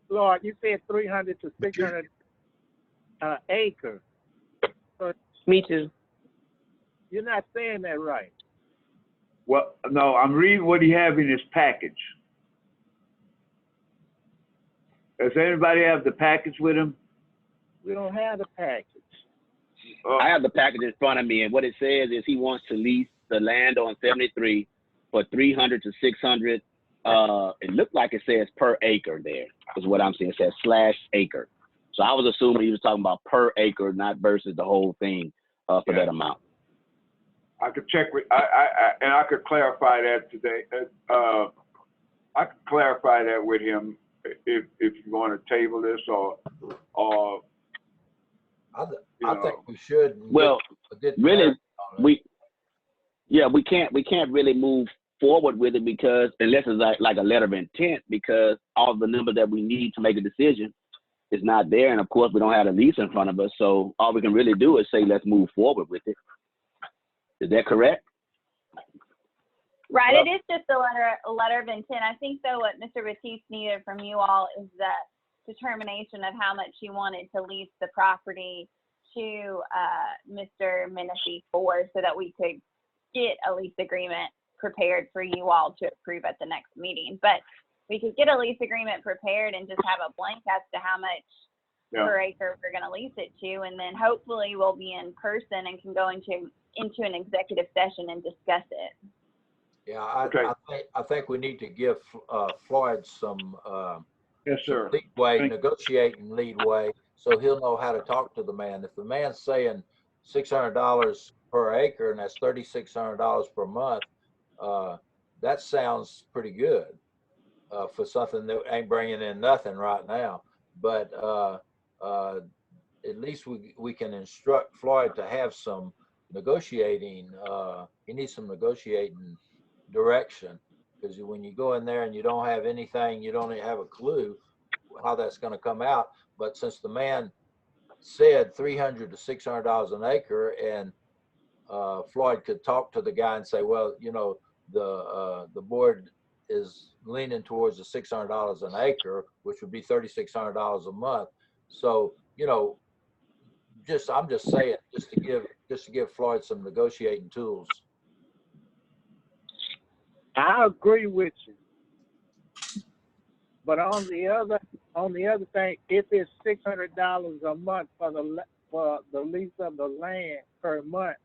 Floyd, you said 300 to 600 acre. Me too. You're not saying that right. Well, no, I'm reading what he have in his package. Does anybody have the package with him? We don't have the package. I have the package in front of me, and what it says is he wants to lease the land on 73 for 300 to 600. It looked like it says per acre there, is what I'm saying. It says /acre. So I was assuming he was talking about per acre, not versus the whole thing for that amount. I could check with, and I could clarify that today. I could clarify that with him if you want to table this or I think we should. Well, really, we can't really move forward with it because unless it's like a letter of intent, because all the numbers that we need to make a decision is not there, and of course we don't have a lease in front of us. So all we can really do is say let's move forward with it. Is that correct? Right, it is just a letter of intent. I think though what Mr. Batiste needed from you all is the determination of how much you wanted to lease the property to Mr. Menifee for, so that we could get a lease agreement prepared for you all to approve at the next meeting. But we could get a lease agreement prepared and just have a blank as to how much per acre we're going to lease it to, and then hopefully we'll be in person and can go into an executive session and discuss it. Yeah, I think we need to give Floyd some yes, sir, leadway, negotiating leadway, so he'll know how to talk to the man. If the man's saying $600 per acre and that's $3,600 per month, that sounds pretty good for something that ain't bringing in nothing right now. But at least we can instruct Floyd to have some negotiating. He needs some negotiating direction, because when you go in there and you don't have anything, you don't have a clue how that's going to come out. But since the man said $300 to $600 an acre, and Floyd could talk to the guy and say, well, you know, the board is leaning towards the $600 an acre, which would be $3,600 a month. So, you know, I'm just saying, just to give Floyd some negotiating tools. I agree with you, but on the other thing, if it's $600 a month for the lease of the land per month,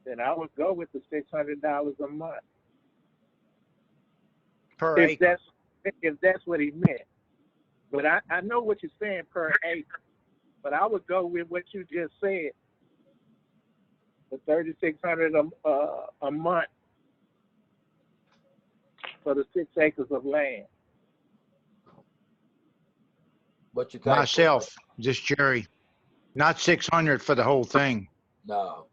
then I would go with the $600 a month per if acre. That's what he meant. But I know what you're saying per acre, but I would go with what you just said, the $3,600 a month for the 6 acres of land? What you think? Myself, just Jerry, not 600 for the whole thing. No.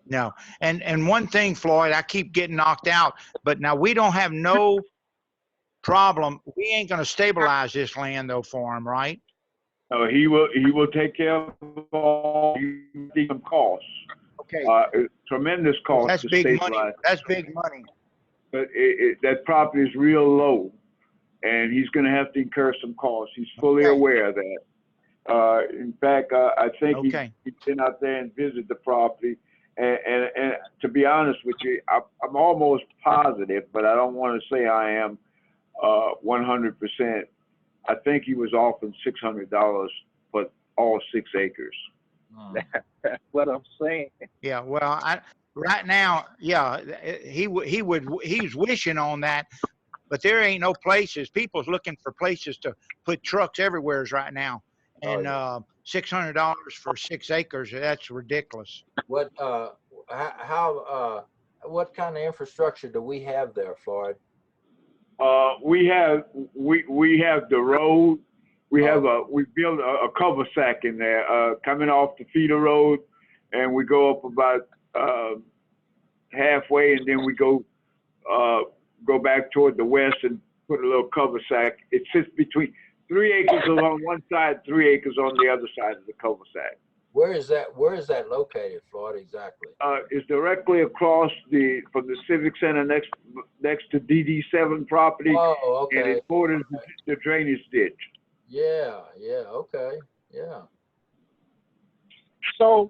No. And one thing, Floyd, I keep getting knocked out, but now we don't have no problem. We ain't going to stabilize this land though for him, right? He will take care of all the costs. Okay. Tremendous cost That's to big stabilize. money. That's big money. But that property is real low, and he's going to have to incur some costs. He's fully aware of that. In fact, I think he's been out there and visited the property. And to be honest with you, I'm almost positive, but I don't want to say I am 100%. I think he was offering $600 for all 6 acres. That's what I'm saying. Yeah, well, right now, yeah, he's wishing on that, but there ain't no places. People's looking for places to put trucks everywhere right now, and $600 for 6 acres, that's ridiculous. What what kind of infrastructure do we have there, Floyd? We have the road. We built a cul-de-sac in there, coming off the feeder road, and we go up about halfway, and then we go back toward the west and put a little cul-de-sac. It sits between 3 acres on one side, 3 acres on the other side of the cul-de-sac. Where is that located, Floyd, exactly? It's directly across from the Civic Center next to DD7 property. Oh, okay. And it borders the drainage ditch. Yeah, okay, yeah. So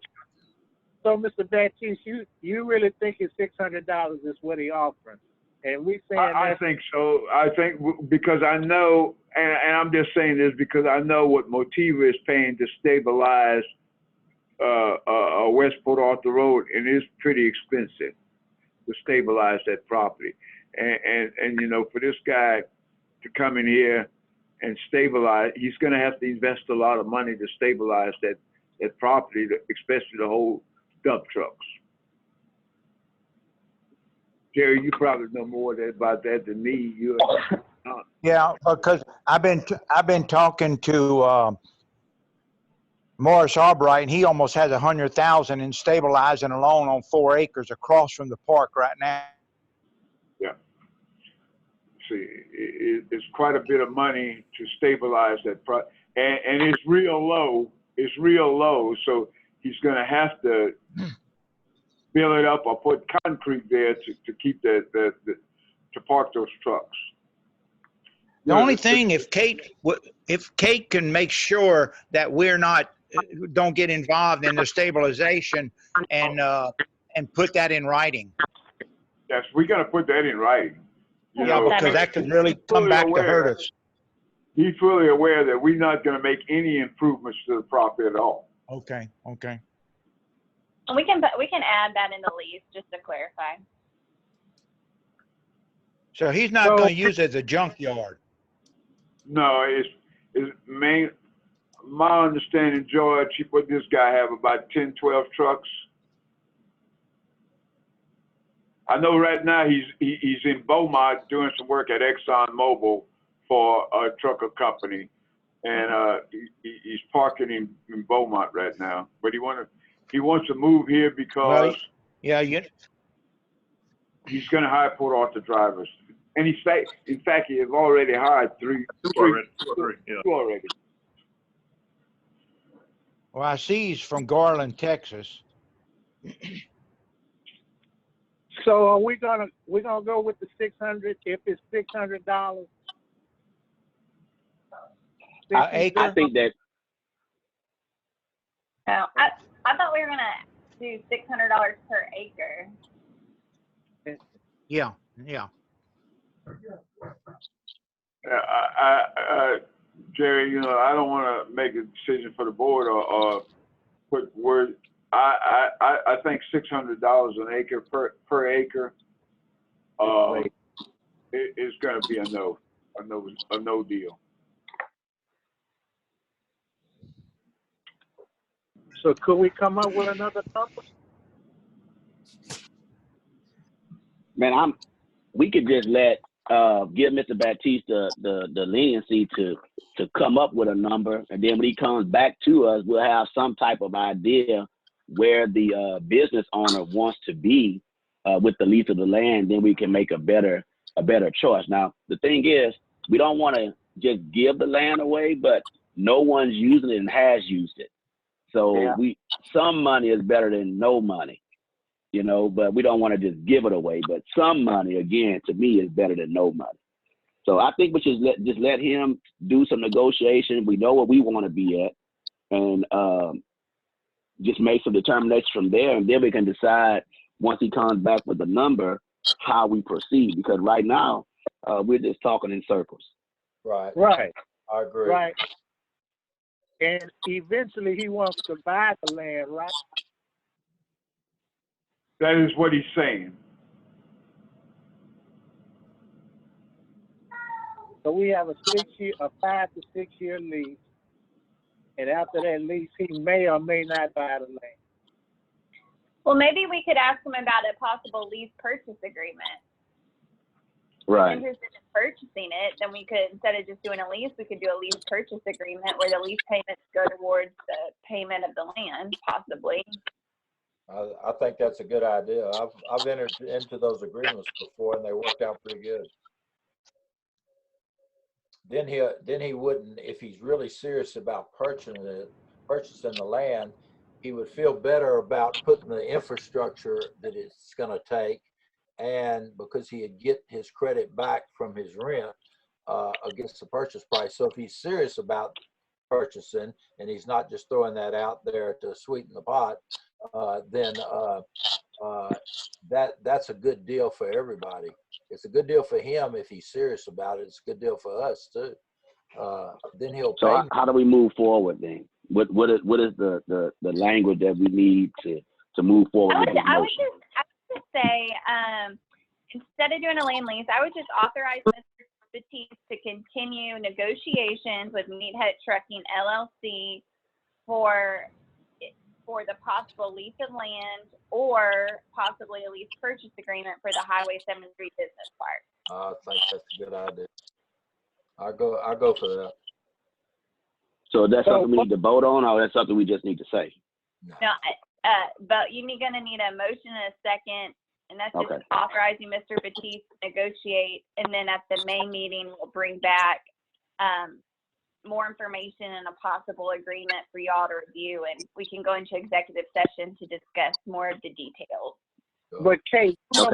Mr. Baptiste, you really think it's $600 is what he offering? And we saying I think so. I think because I know, and I'm just saying this because I know what Motiva is paying to stabilize West Port Arthur Road, and it's pretty expensive to stabilize that property. And you know, for this guy to come in here and stabilize, he's going to have to invest a lot of money to stabilize that property, especially the whole dump trucks. Jerry, you probably know more about that than me. Yeah, because I've been talking to Morris Albright, and he almost has 100,000 in stabilizing alone on 4 acres across from the park right now. Yeah. See, it's quite a bit of money to stabilize that project, and it's real low. It's real low, so he's going to have to build it up or put concrete there to keep to park those trucks. The only thing, if Kate can make sure that we're not don't get involved in the stabilization and put that in writing. Yes, we got to put that in writing. You yeah, know, because that could really come back to hurt us. He's fully aware that we're not going to make any improvements to the property at all. Okay. And we can add that in the lease just to clarify. So he's not going to use it as a junkyard. No, it's my understanding, George, what this guy have about 10, 12 trucks. I know right now he's in Beaumont doing some work at Exxon Mobil for a trucker company, and he's parking in Beaumont right now. But he wants to move here because he's going to hire Port Arthur drivers. And in fact, he has already hired two already. Well, I see he's from Garland, Texas. So are we gonna go with the 600 if it's $600? Acre? I think that. No, I thought we were gonna do $600 per acre. Yeah. Jerry, you know, I don't want to make a decision for the board or put word. I think $600 an acre per acre is going to be a no deal. So could we come up with another number? Man, we could just give Mr. Baptiste the leniency to come up with a number, and then when he comes back to us, we'll have some type of idea where the business owner wants to be with the lease of the land. Then we can make a better choice. Now, the thing is, we don't want to just give the land away, but no one's using it and has used it. So some money is better than no money, you know, but we don't want to just give it away. But some money, again, to me, is better than no money. So I think we should just let him do some negotiation. We know what we want to be at, and just make some determinations from there, and then we can decide once he comes back with the number how we proceed. Because right now we're just talking in circles. Right. Right. I agree. Right. And eventually he wants to buy the land, right? That is what he's saying. So we have a 5 to 6 year lease, and after that lease, he may or may not buy the land. Well, maybe we could ask him about a possible lease purchase agreement. Right. If he's interested in purchasing it, then we could, instead of just doing a lease, we could do a lease purchase agreement where the lease payments go towards the payment of the land, possibly. I think that's a good idea. I've entered into those agreements before, and they worked out pretty good. Then he wouldn't, if he's really serious about purchasing the land, he would feel better about putting the infrastructure that it's going to take, and because he'd get his credit back from his rent against the purchase price. So if he's serious about purchasing and he's not just throwing that out there to sweeten the pot, then that's a good deal for everybody. It's a good deal for him if he's serious about it. It's a good deal for us too. Then he'll pay. So how do we move forward then? What is the language that we need to move forward with this motion? I would just say, instead of doing a land lease, I would just authorize Mr. Batiste to continue negotiations with Meathead Trucking LLC for the possible lease of land or possibly a lease purchase agreement for the Highway 73 business park. I think that's a good idea. I'll go for that. So that's something we need to vote on, or that's something we just need to say? No, but you're going to need a motion and a second, and that's just Okay. authorizing Mr. Batiste to negotiate, and then at the May meeting, we'll bring back more information and a possible agreement for y'all to review, and we can go into executive session to discuss more of the details. But Kate, what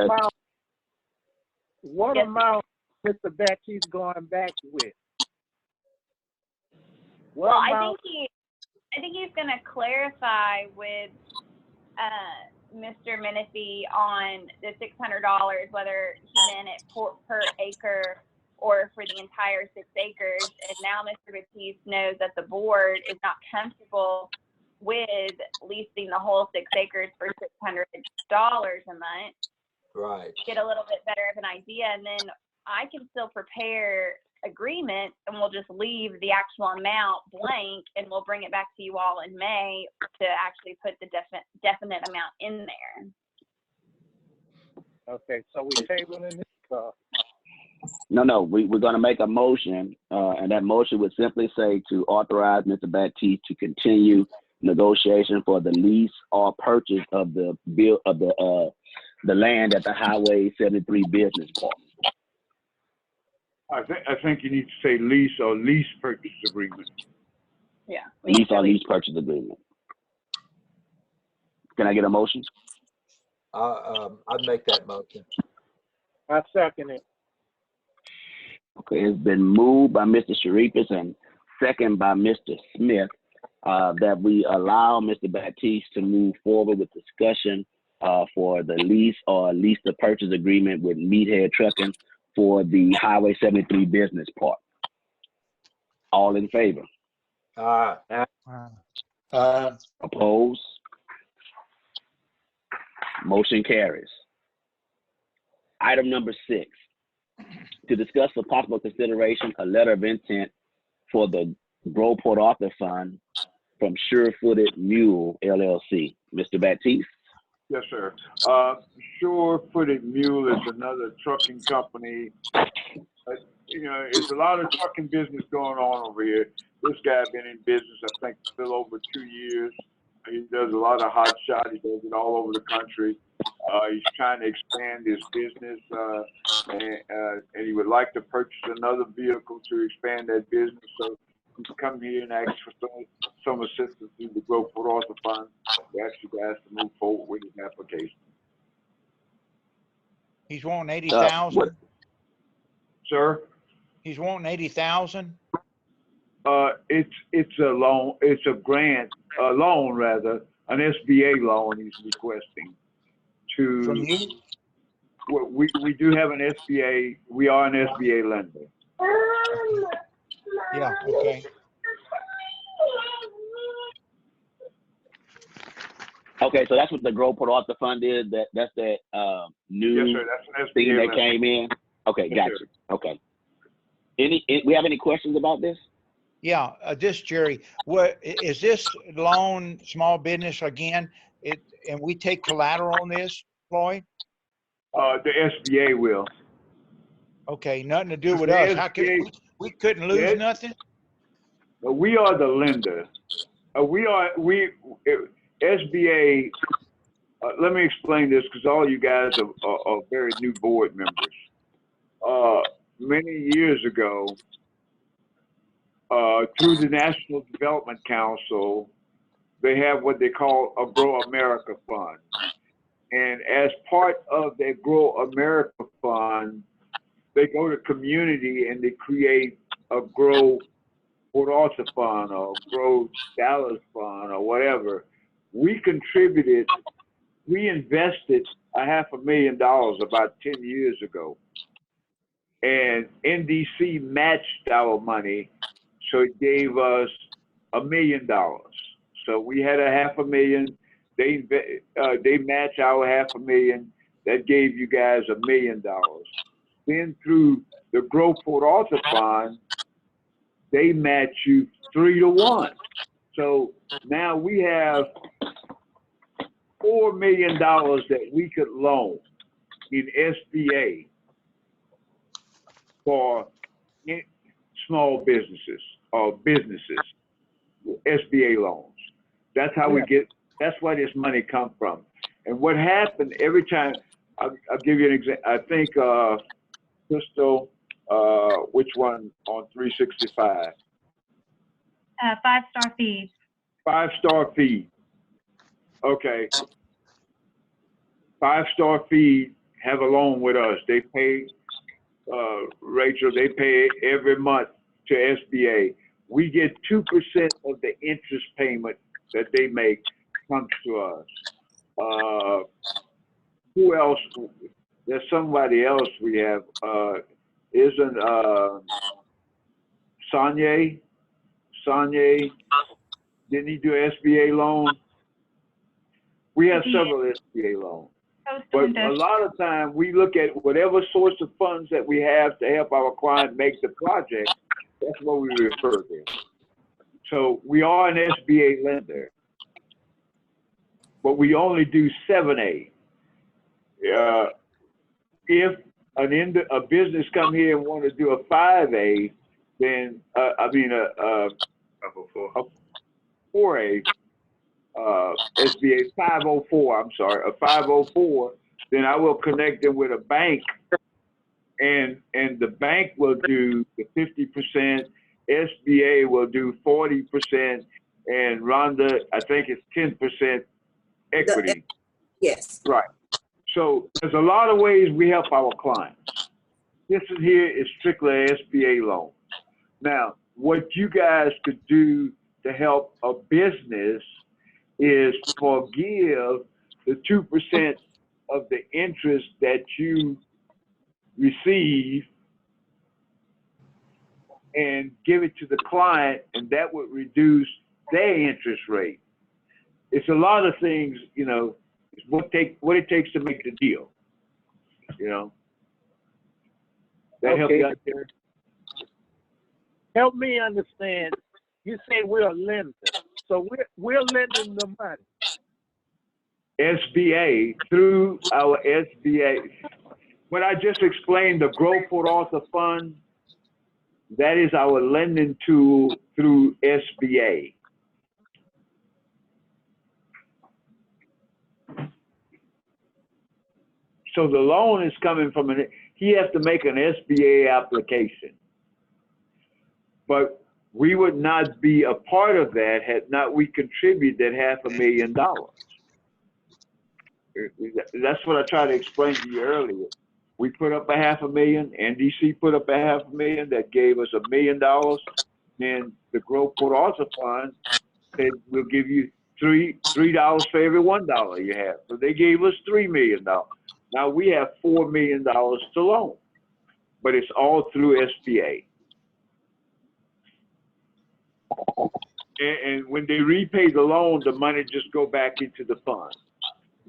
Okay. amount Mr. Baptiste going back with? What Well, amount? I think he's going to clarify with Mr. Menifee on the $600, whether he meant it per acre or for the entire 6 acres. And now Mr. Batiste knows that the board is not comfortable with leasing the whole 6 acres for $600 a month. Right. Get a little bit better of an idea, and then I can still prepare agreement, and we'll just leave the actual amount blank, and we'll bring it back to you all in May to actually put the definite amount in there. Okay, so we're tabling this. No, we're going to make a motion, and that motion would simply say to authorize Mr. Baptiste to continue negotiation for the lease or purchase of the land at the Highway 73 business park. I think you need to say lease or lease purchase agreement. Yeah. Lease or lease purchase agreement. Can I get a motion? I'd make that motion. I second it. Okay, it's been moved by Mr. Sharifis and second by Mr. Smith that we allow Mr. Baptiste to move forward with discussion for the lease or lease to purchase agreement with Meathead Trucking for the Highway 73 business park. All in favor? Opposed? Motion carries. Item number 6, to discuss for possible consideration a letter of intent for the Grow Port Arthur Fund from Sure-Footed Mule LLC. Mr. Baptiste? Yes, sir. Sure-Footed Mule is another trucking company. There's a lot of trucking business going on over here. This guy been in business, I think, a little over 2 years. He does a lot of hot shot. He does it all over the country. He's trying to expand his business, and he would like to purchase another vehicle to expand that business. So he's come here and asked for some assistance through the Growth for Arthur Fund. We asked you guys to move forward with his application. He's wanting 80,000. Sir? He's wanting 80,000. It's a loan. It's a grant, a loan rather, an SBA loan. He's requesting to. From you? We do have an SBA. We are an SBA lender. Yeah. Okay. Okay, so that's what the Growth for Arthur Fund is. That's that new Yes, sir. That's an thing SBA that lender. came in. Okay, Yes, gotcha. sir. Okay. We have any questions about this? Yeah. This Jerry, what is this loan? Small business again? And we take collateral on this, Floyd? The SBA will. Okay, nothing to do with The us. How could we couldn't lose Yes. nothing? We are the lender. SBA. Let me explain this because all you guys are very new board members. Many years ago, through the National Development Council, they have what they call a Grow America Fund. And as part of their Grow America Fund, they go to community and they create a Grow Port Arthur Fund or Grow Dallas Fund or whatever. We contributed, we invested $500,000 about 10 years ago. And NDC matched our money, so it gave us $1 million. So we had $500,000. They match our $500,000. That gave you guys $1 million. Then through the Grow Port Arthur Fund, they match you 3-to-1. So now we have $4 million that we could loan in SBA for small businesses or businesses, SBA loans. That's how we get, that's where this money comes from. And what happened every time, I'll give you an example. I think, Crystal, which one on 365? 5-star fees. 5-star feed. Okay. 5-star feed have a loan with us. They pay, Rachel, they pay every month to SBA. We get 2% of the interest payment that they make comes to us. Who else? There's somebody else we have. Isn't Sanye? Sanye, didn't he do SBA loan? We have several SBA loans. But a lot of time we look at whatever source of funds that we have to help our client make the project, that's what we refer to. So we are an SBA lender, but we only do 7A. If a business come here and want to do a 5A, then a 4A, SBA 504, I'm sorry, a 504, then I will connect them with a bank, and the bank will do the 50%, SBA will do 40%, and Rhonda, I think it's 10% equity. Yes. Right. So there's a lot of ways we help our clients. This is here is strictly an SBA loan. Now, what you guys could do to help a business is forgive the 2% of the interest that you receive and give it to the client, and that would reduce their interest rate. It's a lot of things, you know, what it takes to make the deal, you know. That help you out there? Help me understand. You say we're a lender, so we're lending the money. SBA, through our SBA. When I just explained the Grow Port Arthur Fund, that is our lending tool through SBA. So the loan is coming from he has to make an SBA application. But we would not be a part of that had not we contributed that $500,000. That's what I tried to explain to you earlier. We put up $500,000, NDC put up $500,000, that gave us $1 million. Then the Grow Port Arthur Fund said, we'll give you $3 for every $1 you have. So they gave us $3 million. Now we have $4 million to loan, but it's all through SBA. And when they repay the loan, the money just go back into the fund.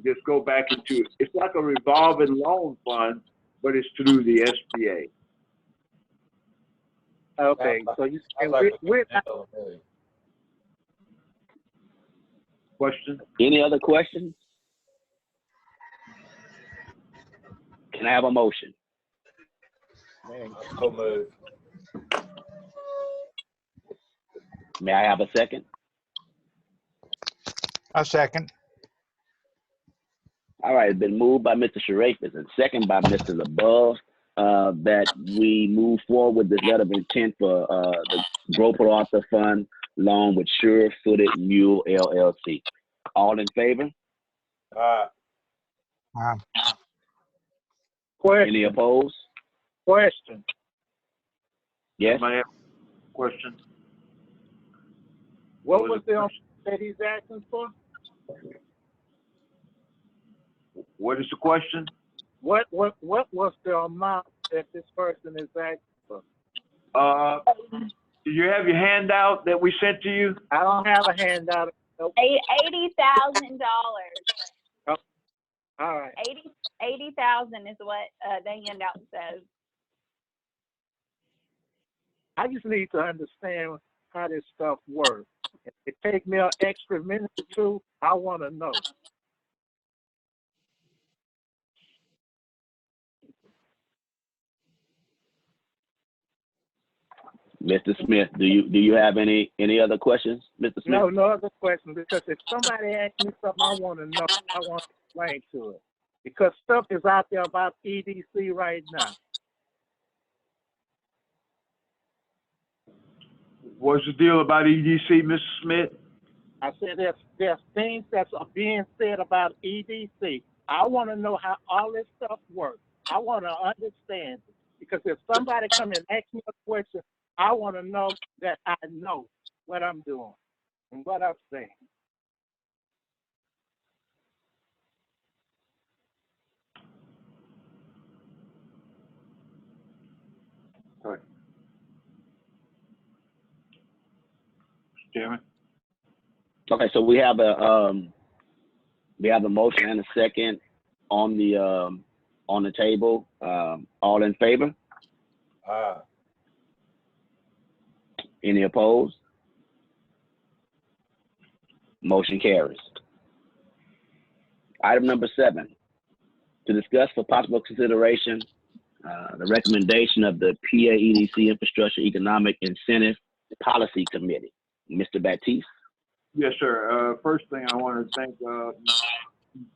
Just go back into it. It's like a revolving loan fund, but it's through the SBA. Okay, so you say Question? Any other questions? Can I have a motion? So moved. May I have a second? A second. All right, it's been moved by Mr. Sharafis and second by Mr. LeBeau that we move forward with this letter of intent for the Grow Port Arthur Fund loan with Sure-Footed Mule LLC. All in favor? question. Any opposed? Question. Yes. Somebody have a question? What was the amount that he's asking for? What is the question? What was the amount that this person is asking for? Do you have your handout that we sent to you? I don't have a handout. Nope. $80,000. Oh, all right. 80,000 is what the handout says. I just need to understand how this stuff works. If it takes me an extra minute or two, I want to know. Mr. Smith, do you have any other questions, Mr. Smith? No other question, because if somebody asks me something I want to know, I want to explain to it. Because stuff is out there about EDC right now. What's the deal about EDC, Mr. Smith? I said there's things that are being said about EDC. I want to know how all this stuff works. I want to understand it. Because if somebody come and ask me a question, I want to know that I know what I'm doing and what I'm saying. Sorry. Chairman? Okay, so we have a motion and a second on the table. All in favor? Any opposed? Motion carries. Item number 7, to discuss for possible consideration the recommendation of the PAEDC Infrastructure Economic Incentive Policy Committee. Mr. Baptiste? Yes, sir. First thing, I want to thank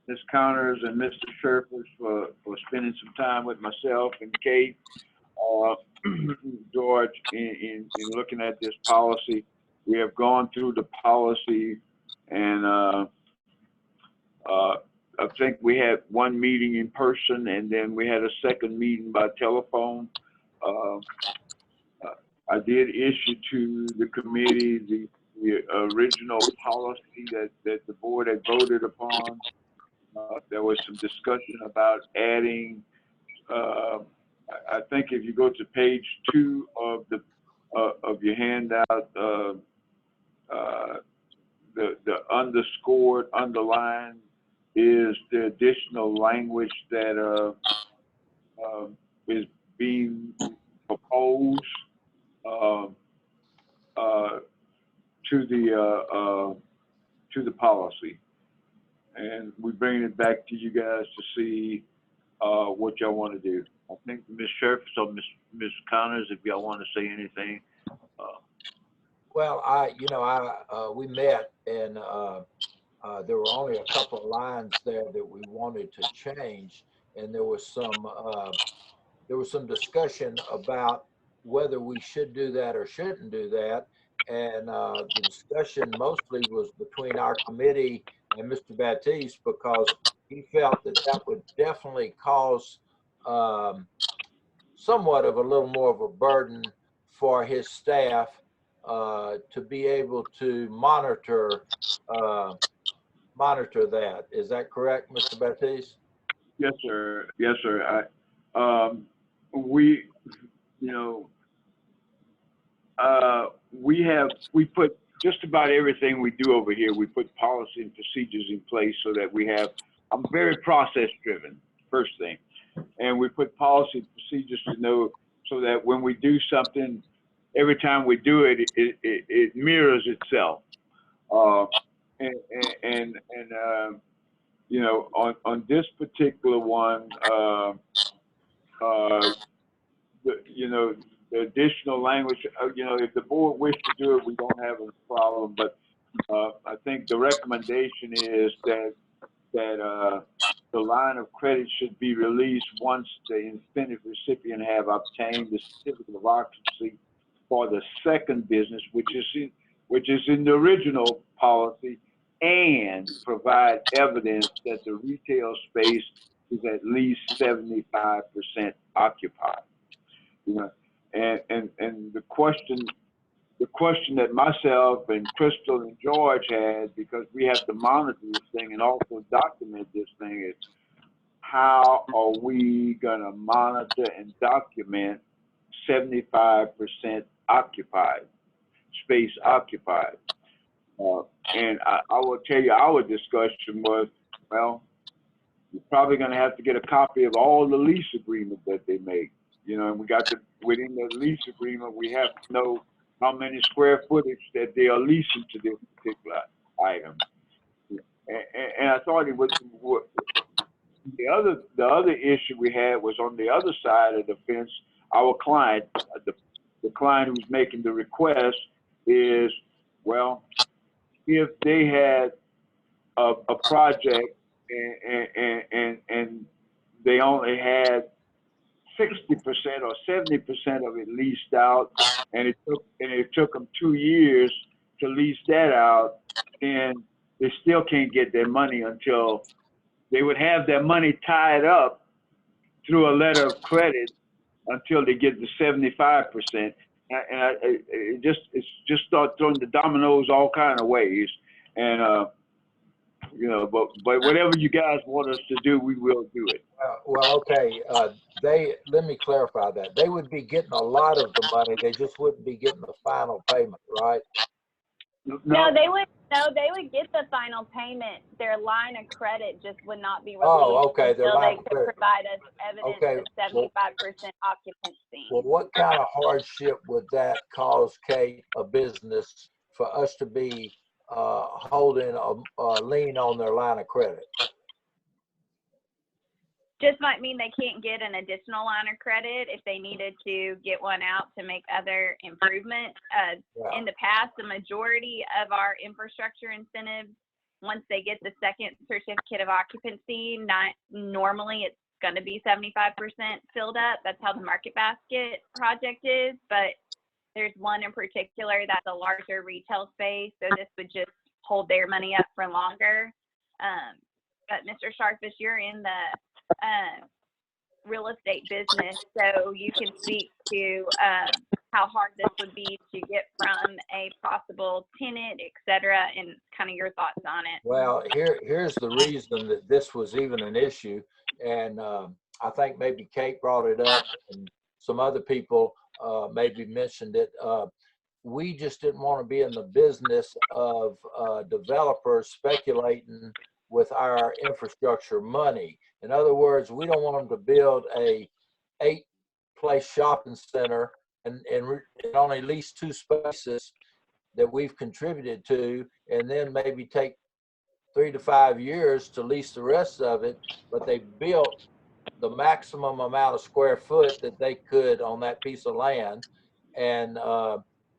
Ms. Counters and Mr. Sherfers for spending some time with myself and Kate, George, in looking at this policy. We have gone through the policy, and I think we had one meeting in person, and then we had a second meeting by telephone. I did issue to the committee the original policy that the board had voted upon. There was some discussion about adding, I think if you go to page 2 of your handout, the underscored, underlined is the additional language that is being proposed to the policy. and we bring it back to you guys to see what y'all want to do. I think Ms. Sheriff or Ms. Connors, if y'all want to say anything. Well, we met and there were only a couple of lines there that we wanted to change, and there was some discussion about whether we should do that or shouldn't do that. And the discussion mostly was between our committee and Mr. Baptiste, because he felt that that would definitely cause somewhat of a little more of a burden for his staff to be able to monitor that. Is that correct, Mr. Baptiste? Yes, sir. Yes, sir. We, you know, we put just about everything we do over here, we put policy and procedures in place so that I'm very process driven, first thing. And we put policy and procedures to know so that when we do something, every time we do it, it mirrors itself. You know, on this particular one, the additional language, if the board wishes to do it, we don't have a problem. But I think the recommendation is that the line of credit should be released once the incentive recipient have obtained the certificate of occupancy for the second business, which is in the original policy, and provide evidence that the retail space is at least 75% occupied. You know, and the question that myself and Crystal and George had, because we have to monitor this thing and also document this thing, is how are we gonna monitor and document 75% occupied, space occupied? And I will tell you, our discussion was, well, you're probably gonna have to get a copy of all the lease agreements that they make. You know, and within the lease agreement, we have to know how many square footage that they are leasing to this particular item. And I thought it was the other issue we had was on the other side of the fence. Our client, the client who's making the request, is, well, if they had a project and they only had 60% or 70% of it leased out, and it took them 2 years to lease that out, and they still can't get their money until they would have their money tied up through a letter of credit until they get the 75%. And it's just start throwing the dominoes all kind of ways. And but whatever you guys want us to do, we will do it. Well, okay. Let me clarify that. They would be getting a lot of the money. They just wouldn't be getting the final payment, right? No, they would get the final payment. Their line of credit just would not be released until they could provide us evidence of 75% occupancy. Well, what kind of hardship would that cause, Kate, a business, for us to be holding a lien on their line of credit? Just might mean they can't get an additional line of credit if they needed to get one out to make other improvements. In the past, the majority of our infrastructure incentives, once they get the second certificate of occupancy, normally it's going to be 75% filled up. That's how the Market Basket project is. But there's one in particular that's a larger retail space, so this would just hold their money up for longer. But Mr. Sharfish, you're in the real estate business, so you can speak to how hard this would be to get from a possible tenant, et cetera, and kind of your thoughts on it. Well, here's the reason that this was even an issue, and I think maybe Kate brought it up and some other people maybe mentioned it. We just didn't want to be in the business of developers speculating with our infrastructure money. In other words, we don't want them to build a 8-place shopping center and only lease 2 spaces that we've contributed to, and then maybe take 3 to 5 years to lease the rest of it, but they built the maximum amount of square foot that they could on that piece of land. And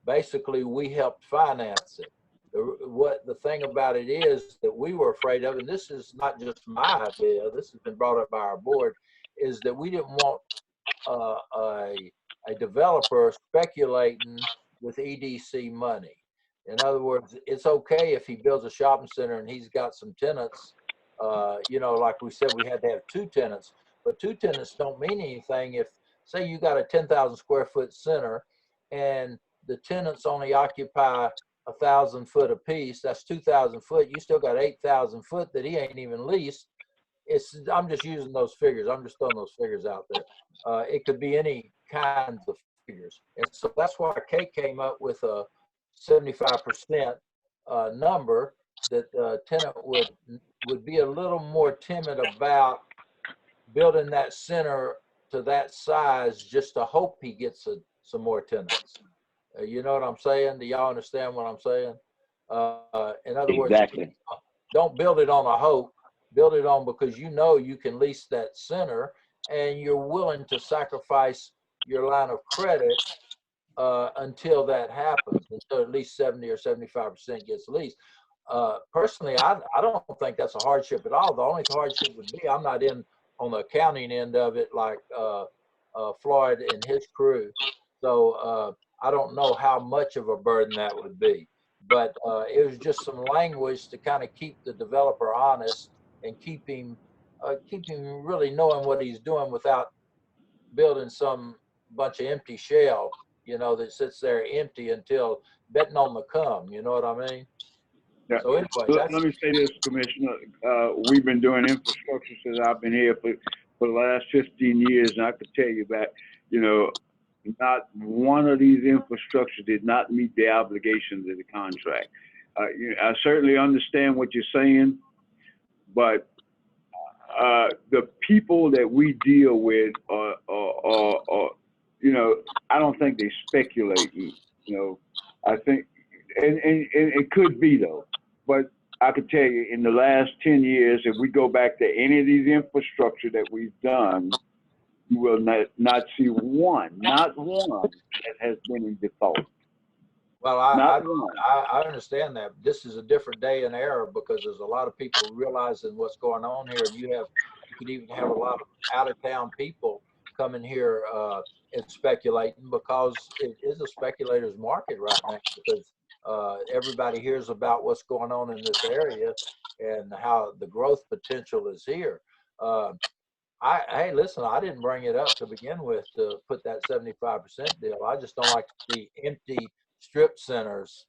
basically we helped finance it. The thing about it is that we were afraid of, and this is not just my idea, this has been brought up by our board, is that we didn't want a developer speculating with EDC money. In other words, it's okay if he builds a shopping center and he's got some tenants, you know, like we said, we had to have 2 tenants, but 2 tenants don't mean anything if, say you got a 10,000 square foot center and the tenants only occupy 1,000 foot a piece, that's 2,000 foot, you still got 8,000 foot that he ain't even leased. I'm just using those figures. I'm just throwing those figures out there. It could be any kinds of figures. And so that's why Kate came up with a 75% number that the tenant would be a little more timid about building that center to that size just to hope he gets some more tenants. You know what I'm saying? Do y'all understand what I'm saying? In other words, don't build it on a hope. Build it on because you know you can lease that center and you're willing to sacrifice your line of credit until that happens, until at least 70 or 75% gets leased. Personally, I don't think that's a hardship at all. The only hardship would be I'm not in on the accounting end of it like Floyd and his crew. So I don't know how much of a burden that would be. But it was just some language to kind of keep the developer honest and keep him really knowing what he's doing without building some bunch of empty shell, you know, that sits there empty until betting on the come. You know what I mean? Yeah. So anyway, let me say this, Commissioner. We've been doing infrastructure since I've been here for the last 15 years, and I could tell you that, you know, not one of these infrastructure did not meet the obligations of the contract. I certainly understand what you're saying, but the people that we deal with are, you know, I don't think they speculate. You know, I think, and it could be though, but I could tell you in the last 10 years, if we go back to any of these infrastructure that we've done, you will not see not one that has been in default. Well, I understand that. This is a different day and era because there's a lot of people realizing what's going on here. And you could even have a lot of out of town people coming here and speculating because it is a speculator's market right now because everybody hears about what's going on in this area and how the growth potential is here. Hey, listen, I didn't bring it up to begin with to put that 75% deal. I just don't like to see empty strip centers.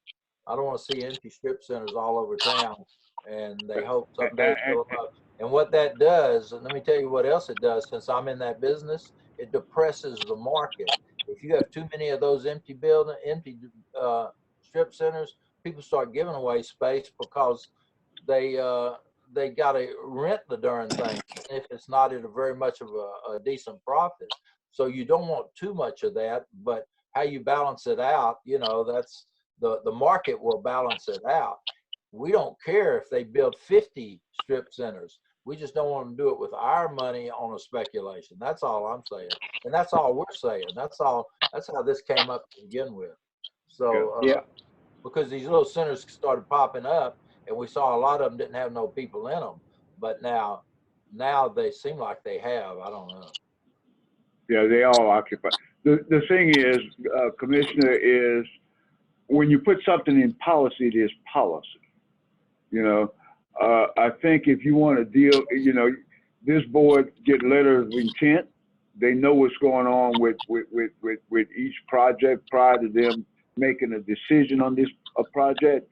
I don't want to see empty strip centers all over town, and they hope someday fill them up. And what that does, and let me tell you what else it does, since I'm in that business, it depresses the market. If you have too many of those empty strip centers, people start giving away space because they got to rent the darn thing if it's not at a very much of a decent profit. So you don't want too much of that, but how you balance it out, you know, that's the market will balance it out. We don't care if they build 50 strip centers. We just don't want to do it with our money on a speculation. That's all I'm saying. And that's all we're saying. That's how this came up to begin with. So because these little centers started popping up, and we saw a lot of them didn't have no people in them, but now they seem like they have. I don't know. Yeah, they all occupy. The thing is, Commissioner, is when you put something in policy, it is policy. You know, I think if you want to deal, you know, this board get letters of intent. They know what's going on with each project prior to them making a decision on this project.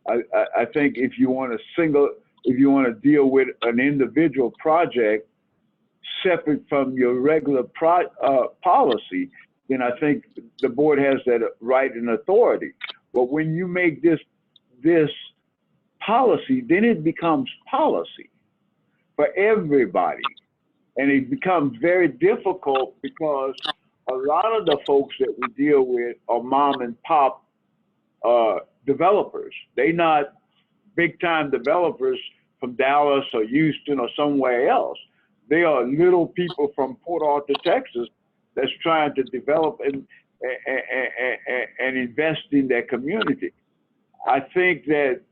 I think if you want to deal with an individual project separate from your regular policy, then I think the board has that right and authority. But when you make this policy, then it becomes policy for everybody. And it becomes very difficult because a lot of the folks that we deal with are mom and pop developers. They not big time developers from Dallas or Houston or somewhere else. They are little people from Port Arthur, Texas, that's trying to develop and invest in their community. I think that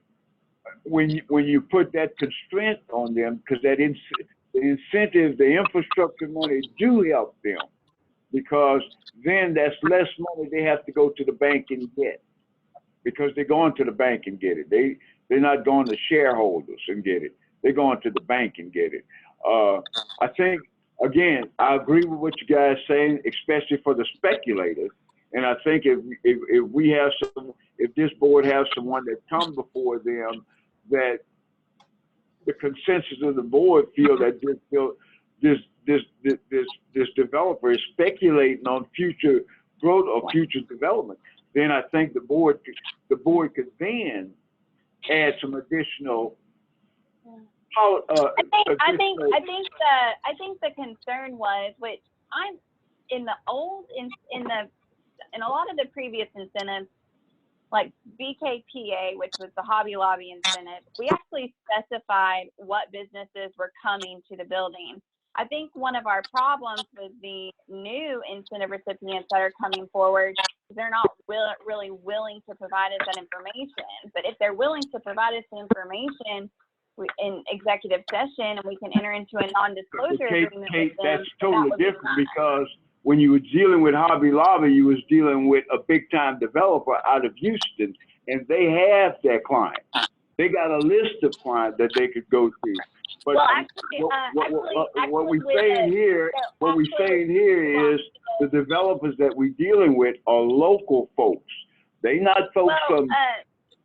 when you put that constraint on them, because that the incentive, the infrastructure money do help them, because then that's less money they have to go to the bank and get, because they're going to the bank and get it. They're not going to shareholders and get it. They're going to the bank and get it. I think, again, I agree with what you guys are saying, especially for the speculators. And I think if we have if this board has someone that come before them, that the consensus of the board feel that this developer is speculating on future growth or future development, then I think the board could then add some additional. I think the concern was, which I'm in a lot of the previous incentives, like BKPA, which was the Hobby Lobby incentive, we actually specified what businesses were coming to the building. I think one of our problems with the new incentive recipients that are coming forward, they're not really willing to provide us that information. But if they're willing to provide us the information in executive session, and we can enter into a non-disclosure agreement with them, that's totally different, because when you were dealing with Hobby Lobby, you was dealing with a big-time developer out of Houston, and they have their clients. They got a list of clients that they could go to. But what we're saying here is the developers that we're dealing with are local folks. They not folks from.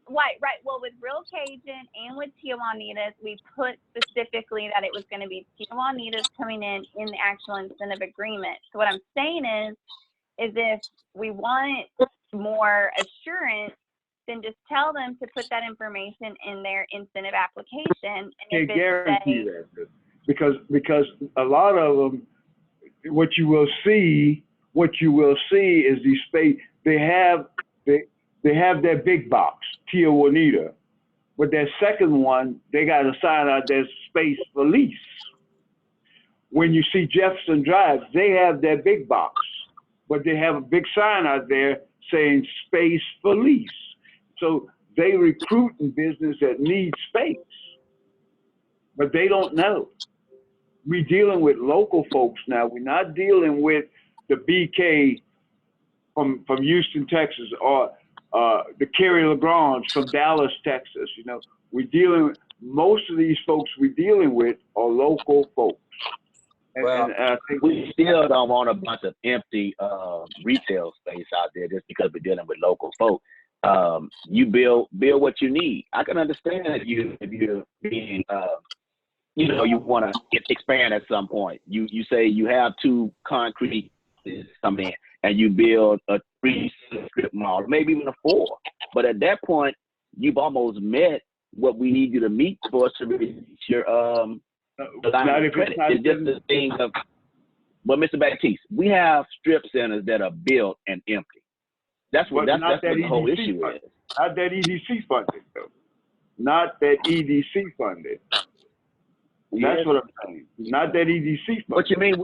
Right. Well, with Real Cajun and with Tijuanitas, we put specifically that it was going to be Tijuanitas coming in the actual incentive agreement. So what I'm saying is if we want more assurance, then just tell them to put that information in their incentive application. And Can't guarantee that, because a lot of them, what you will see is these space. They have their big box, Tijuanita, but their second one, they got to sign out their space for lease. When you see Jefferson Drive, they have their big box, but they have a big sign out there saying space for lease. So they recruiting business that needs space, but they don't know. We're dealing with local folks now. We're not dealing with the BK from Houston, Texas, or the Kerry LeGrange from Dallas, Texas. You know, most of these folks we're dealing with are local folks. And I think we still don't want a bunch of empty retail space out there just because we're dealing with local folks. You build what you need. I can understand if you're being, you want to expand at some point. You say you have 2 concrete come in and you build a 3 strip mall, maybe even a 4. But at that point, you've almost met what we need you to meet for us to reach your line of credit. It's just the thing of, well, Mr. Baptiste, we have strip centers that are built and empty. That's what the whole issue is. Not that EDC funded, though. Not that EDC funded. That's what I'm saying. Not that EDC funded. What you mean?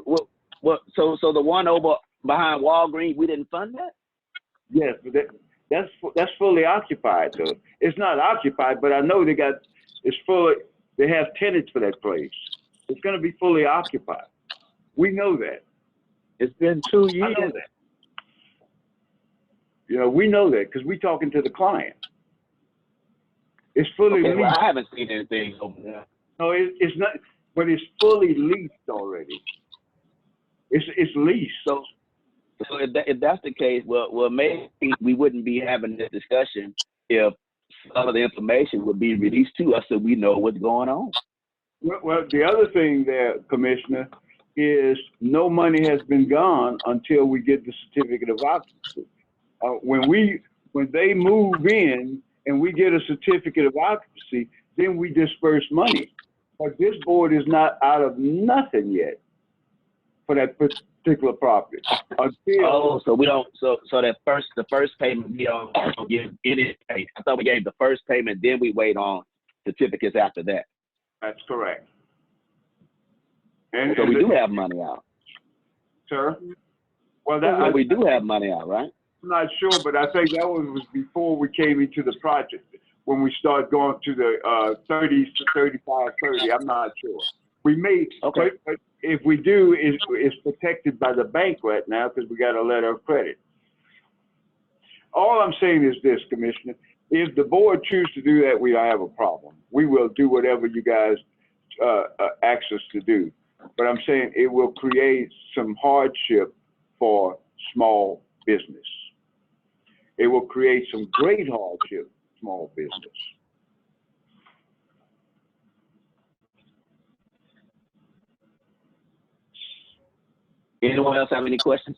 What? So the one over behind Walgreens, we didn't fund that? Yes, but that's fully occupied, though. It's not occupied, but I know it's fully. They have tenants for that place. It's going to be fully occupied. We know that. It's been 2 years. I know that. We know that because we're talking to the client. It's fully leased. Well, I haven't seen anything over there. No, it's not, but it's fully leased already. It's leased. So if that's the case, well, maybe we wouldn't be having this discussion if some of the information would be released to us so we know what's going on. Well, the other thing there, Commissioner, is no money has been gone until we get the certificate of occupancy. When they move in and we get a certificate of occupancy, then we disperse money. But this board is not out of nothing yet for that particular property. So we don't. So the first payment we don't give any. I thought we gave the first payment, then we wait on certificates after that. That's correct. And So we do have money out. Sir? Well, So we do have money out, right? I'm not sure, but I think that was before we came into the project, when we started going to the 30 to 35, 30. I'm not sure. We may, Okay. but if we do, it's protected by the bank right now because we got a letter of credit. All I'm saying is this, Commissioner. If the board chooses to do that, we don't have a problem. We will do whatever you guys ask us to do. But I'm saying it will create some hardship for small business. It will create some great hardship for small business. Anyone else have any questions?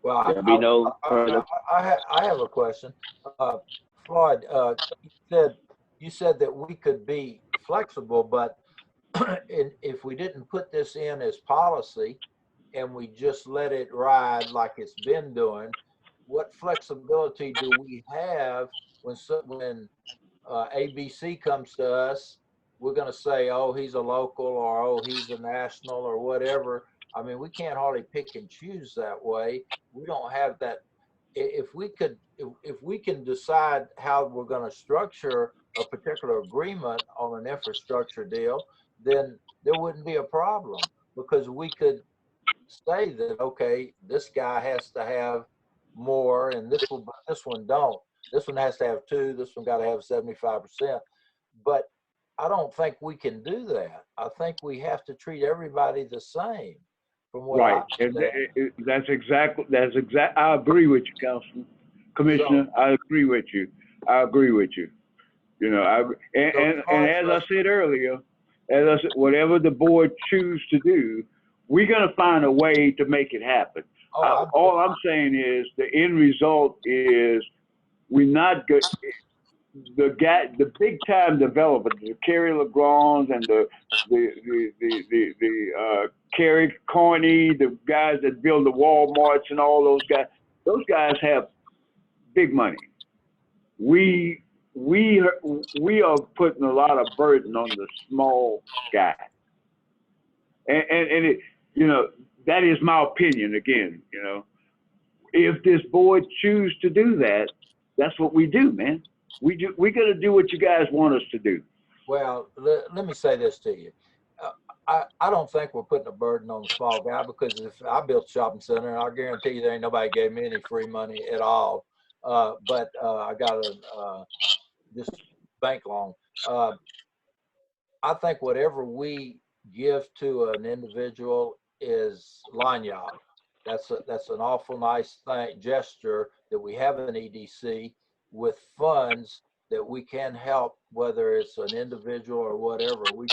Well, I have a question. Floyd, you said that we could be flexible, but if we didn't put this in as policy and we just let it ride like it's been doing, what flexibility do we have when ABC comes to us? We're going to say, oh, he's a local, or oh, he's a national, or whatever. I mean, we can't hardly pick and choose that way. We don't have that. If we can decide how we're going to structure a particular agreement on an infrastructure deal, then there wouldn't be a problem, because we could say that, okay, this guy has to have more, and this one don't. This one has to have 2. This one got to have 75%. But I don't think we can do that. I think we have to treat everybody the same. From what Right. That's exactly. I agree with you, Councilman, Commissioner. I agree with you. You know, and as I said earlier, whatever the board choose to do, we're gonna find a way to make it happen. All I'm saying is the end result is we're not good. The big time developers, the Kerry LeGrands and the Kerry Corney, the guys that build the Walmarts and all those guys have big money. We are putting a lot of burden on the small guy, and it, you know, that is my opinion. Again, you know, if this board choose to do that, that's what we do, man. We're gonna do what you guys want us to do. Well, let me say this to you. I don't think we're putting a burden on the small guy, because if I built a shopping center, I guarantee you there ain't nobody gave me any free money at all. But I got this bank loan. I think whatever we give to an individual is lanyard. That's an awful nice gesture that we have an EDC with funds that we can help, whether it's an individual or whatever. We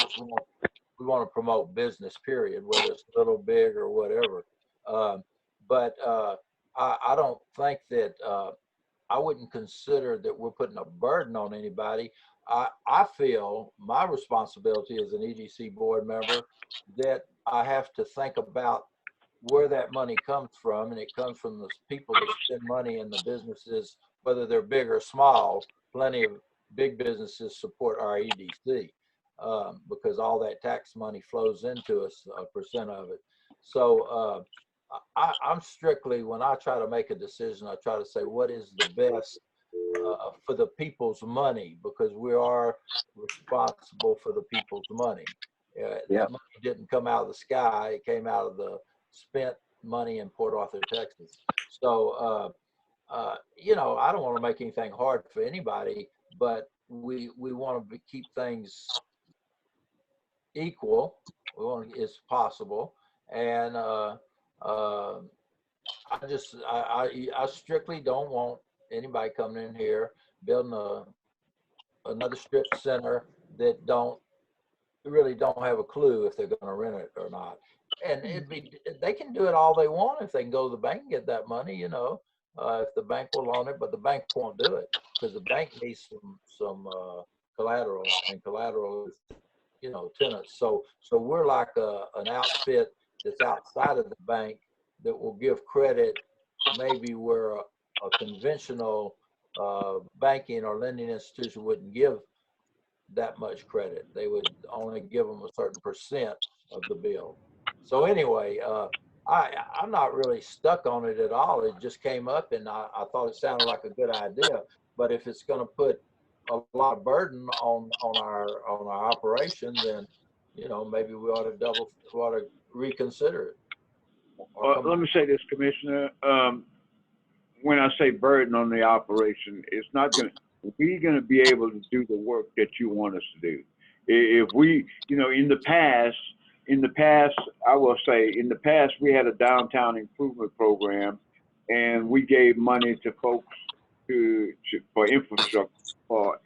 want to promote business, period, whether it's little, big, or whatever. But I don't think that I wouldn't consider that we're putting a burden on anybody. I feel my responsibility as an EDC board member that I have to think about where that money comes from, and it comes from the people that spend money in the businesses, whether they're big or small. Plenty of big businesses support our EDC because all that tax money flows into us, a percent of it. So I'm strictly, when I try to make a decision, I try to say what is the best for the people's money, because we are responsible for the people's money. That money didn't come out of the sky; it came out of the spent money in Port Arthur, Texas. So, you know, I don't want to make anything hard for anybody, but we want to keep things equal. We want to, as possible, and I strictly don't want anybody coming in here building another strip center that really don't have a clue if they're going to rent it or not. And they can do it all they want if they can go to the bank and get that money, you know, if the bank will loan it, but the bank won't do it because the bank needs some collateral, and collateral is, you know, tenants. So we're like an outfit that's outside of the bank that will give credit maybe where a conventional banking or lending institution wouldn't give that much credit. They would only give them a certain percent of the bill. So anyway, I'm not really stuck on it at all. It just came up and I thought it sounded like a good idea. But if it's going to put a lot of burden on our operation, then maybe we ought to reconsider it. Let me say this, Commissioner. When I say burden on the operation, it's not going to. We're going to be able to do the work that you want us to do. If we, in the past, I will say, in the past, we had a downtown improvement program, and we gave money to folks for infrastructure, for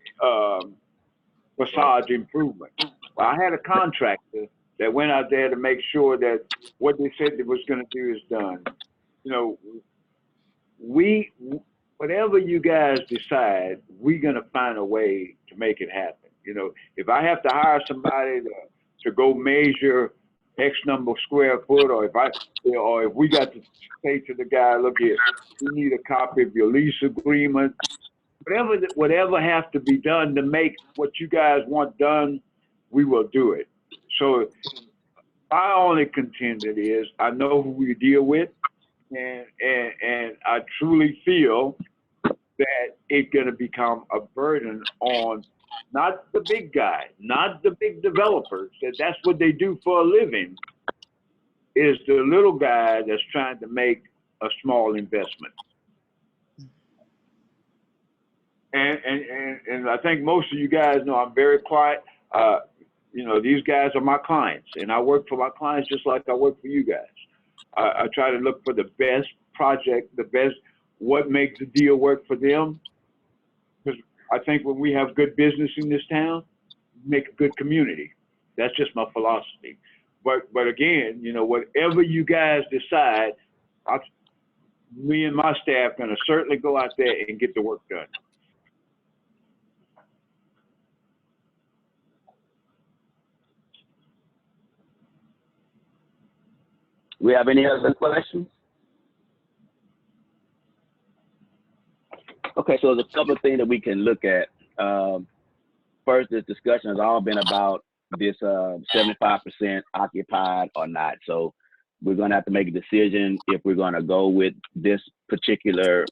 facade improvement. Well, I had a contractor that went out there to make sure that what they said they was going to do is done. Whatever you guys decide, we're going to find a way to make it happen. If I have to hire somebody to go measure X number of square foot, or if we got to say to the guy, look here, we need a copy of your lease agreement, whatever has to be done to make what you guys want done, we will do it. So my only contention is I know who we deal with, and I truly feel that it's going to become a burden on not the big guy, not the big developers, that's what they do for a living, is the little guy that's trying to make a small investment. And I think most of you guys know I'm very quiet. These guys are my clients, and I work for my clients just like I work for you guys. I try to look for the best project, what makes the deal work for them. Because I think when we have good business in this town, we make a good community. That's just my philosophy. But again, whatever you guys decide, me and my staff are going to certainly go out there and get the work done. We have any other questions? Okay, so there's a couple of things that we can look at. First, this discussion has all been about this 75% occupied or not. So we're going to have to make a decision if we're going to go with this particular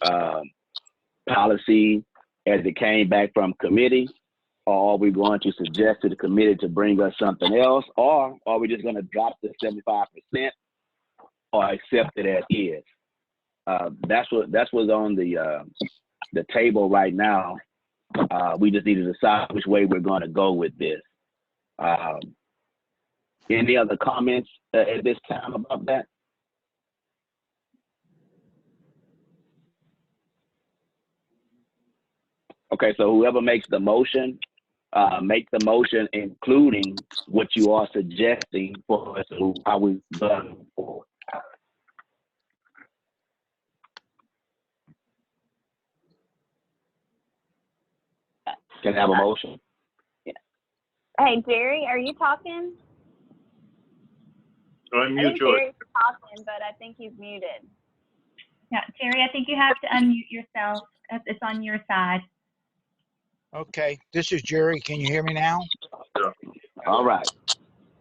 policy as it came back from committee, or are we going to suggest to the committee to bring us something else, or are we just going to drop the 75% or accept it as is? That's what's on the table right now. We just need to decide which way we're going to go with this. Any other comments at this time about that? Okay, so whoever makes the motion, make the motion including what you are suggesting for us to how we go forward. Can I have a motion? Hey, Jerry, are you talking? Unmute yours. Jerry's talking, but I think he's muted. Yeah, Jerry, I think you have to unmute yourself. It's on your side. Okay, this is Jerry. Can you hear me now? Yeah. All right.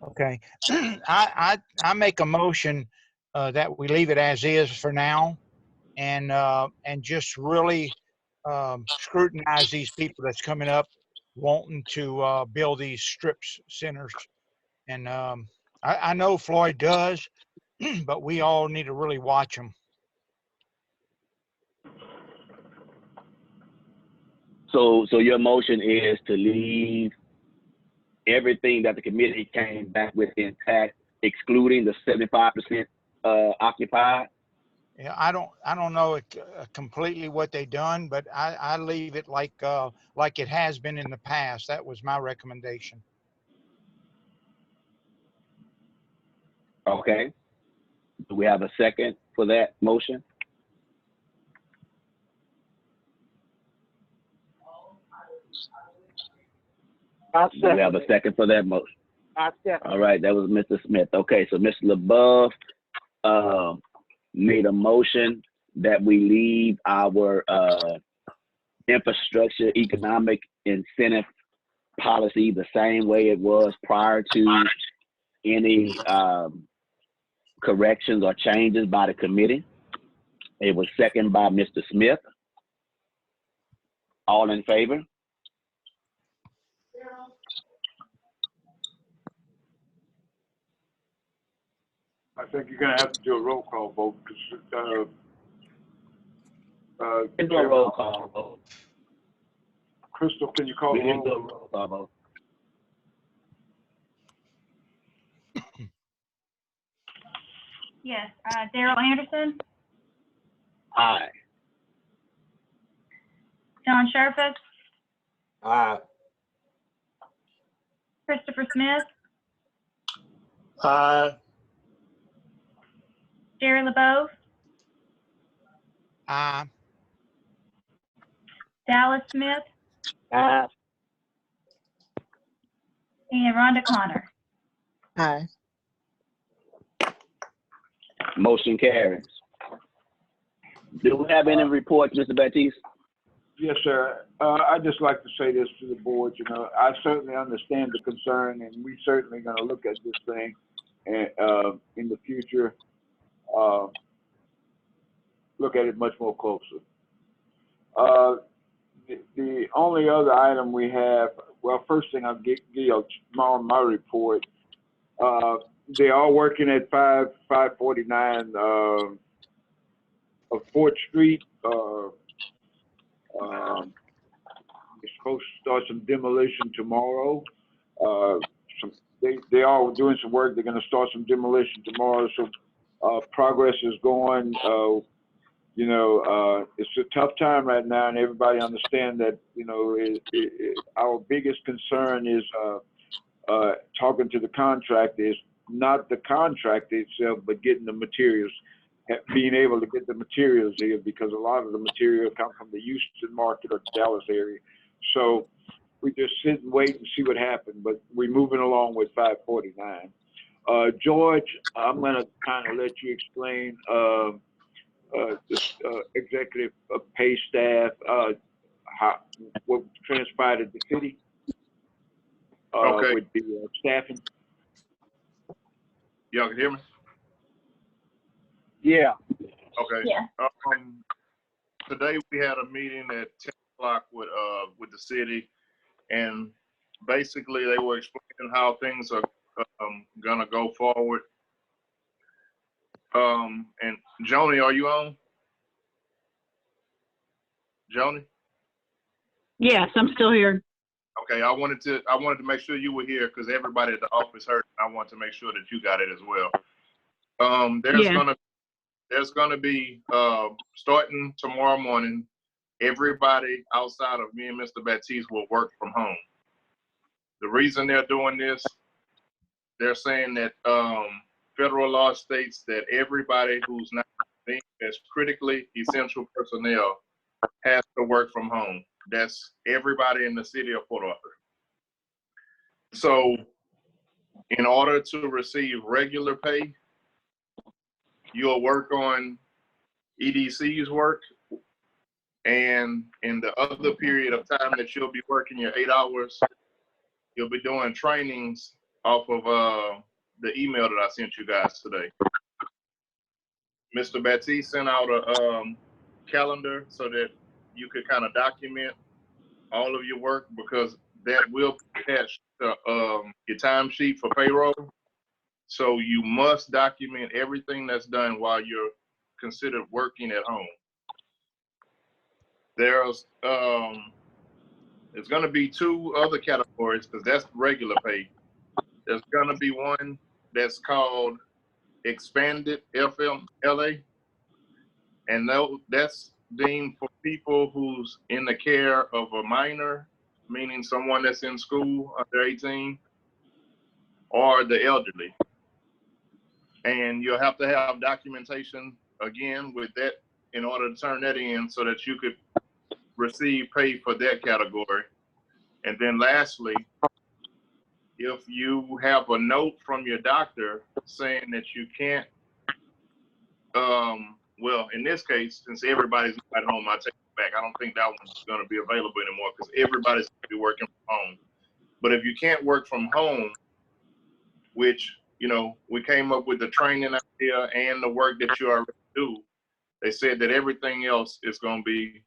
Okay, I make a motion that we leave it as is for now, and just really scrutinize these people that's coming up wanting to build these strip centers. And I know Floyd does, but we all need to really watch them. So your motion is to leave everything that the committee came back with intact, excluding the 75% occupied? Yeah, I don't know completely what they done, but I leave it like it has been in the past. That was my recommendation. Okay. Do we have a second for that motion? Do we have a second for that motion? All right, that was Mr. Smith. Okay, so Mr. LeBeouf made a motion that we leave our infrastructure economic incentive policy the same way it was prior to any corrections or changes by the committee. It was seconded by Mr. Smith. All in favor? I think you're gonna have to do a roll call vote, because, We do a roll call vote. Crystal, can you call We the can do a roll? roll call vote. Yes, Daryl Anderson, Aye. John Sharpas, Aye. Christopher Smith, Aye. Jerry LeBeau, Aye. Dallas Smith, Aye. and Rhonda Connor. Aye. Motion carries. Do we have any reports, Mr. Baptiste? Yes, sir. I'd just like to say this to the board, you know, I certainly understand the concern, and we certainly gonna look at this thing and, in the future, look at it much more closely. The only other item we have, well, first thing I'll give you tomorrow my report. They are working at 549 of 4th Street. They're supposed to start some demolition tomorrow. They are doing some work. They're going to start some demolition tomorrow. So progress is going. You know, it's a tough time right now, and everybody understand that. You know, our biggest concern is talking to the contractor. Is not the contractor itself, but getting the materials, being able to get the materials here, because a lot of the material come from the Houston market or the Dallas area. So we just sit and wait and see what happens, but we're moving along with 549. George, I'm gonna kind of let you explain this executive pay staff, what transpired at the city Okay. with the staffing. Y'all can hear me? Yeah. Okay. Yeah. Today we had a meeting at 10 o'clock with the city, and basically they were explaining how things are gonna go forward. And Joni, are you on? Joni? Yes, I'm still here. Okay, I wanted to make sure you were here because everybody at the office heard. I wanted to make sure that you got it as well. There's gonna be starting tomorrow morning, everybody outside of me and Mr. Baptiste will work from home. The reason they're doing this, they're saying that federal law states that everybody who's not deemed as critically essential personnel has to work from home. That's everybody in the city of Port Arthur. So in order to receive regular pay, you'll work on EDC's work, and in the other period of time that you'll be working your 8 hours, you'll be doing trainings off of the email that I sent you guys today. Mr. Baptiste sent out a calendar so that you could kind of document all of your work, because that will attach to your timesheet for payroll. So you must document everything that's done while you're considered working at home. There's going to be 2 other categories, because that's regular pay. There's going to be one that's called expanded FMLA, and that's deemed for people who's in the care of a minor, meaning someone that's in school under 18, or the elderly. And you'll have to have documentation again with that in order to turn that in so that you could receive pay for that category. And then lastly, if you have a note from your doctor saying that you can't well, in this case, since everybody's at home, I take it back. I don't think that one's going to be available anymore because everybody's going to be working from home. But if you can't work from home, which, you know, we came up with the training idea and the work that you already do, they said that everything else is going to be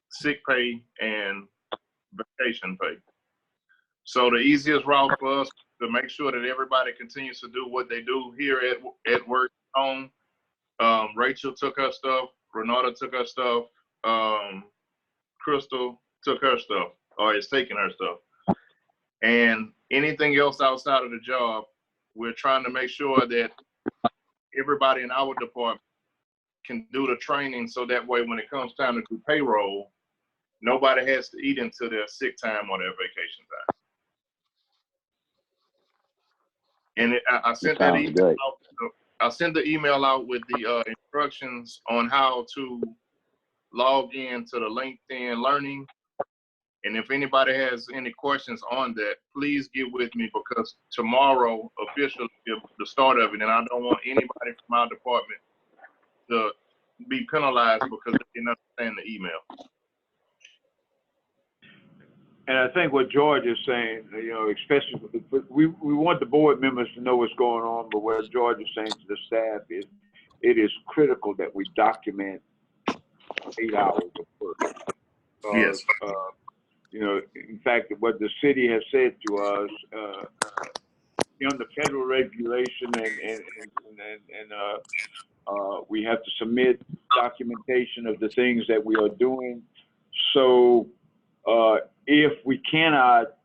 sick pay and vacation pay. So the easiest route for us to make sure that everybody continues to do what they do here at work, home. Rachel took her stuff, Renata took her stuff, Crystal took her stuff, or is taking her stuff. And anything else outside of the job, we're trying to make sure that everybody in our department can do the training so that way when it comes time to do payroll, nobody has to eat into their sick time or their vacation time. And I sent that email out. I sent the email out with the instructions on how to log in to the LinkedIn Learning. And if anybody has any questions on that, please get with me because tomorrow officially is the start of it. And I don't want anybody from our department to be penalized because they didn't understand the email. And I think what George is saying, you know, especially we want the board members to know what's going on, but what George is saying to the staff is it is critical that we document 8 hours of work. Yes. You know, in fact, what the city has said to us, on the federal regulation and we have to submit documentation of the things that we are doing. So if we cannot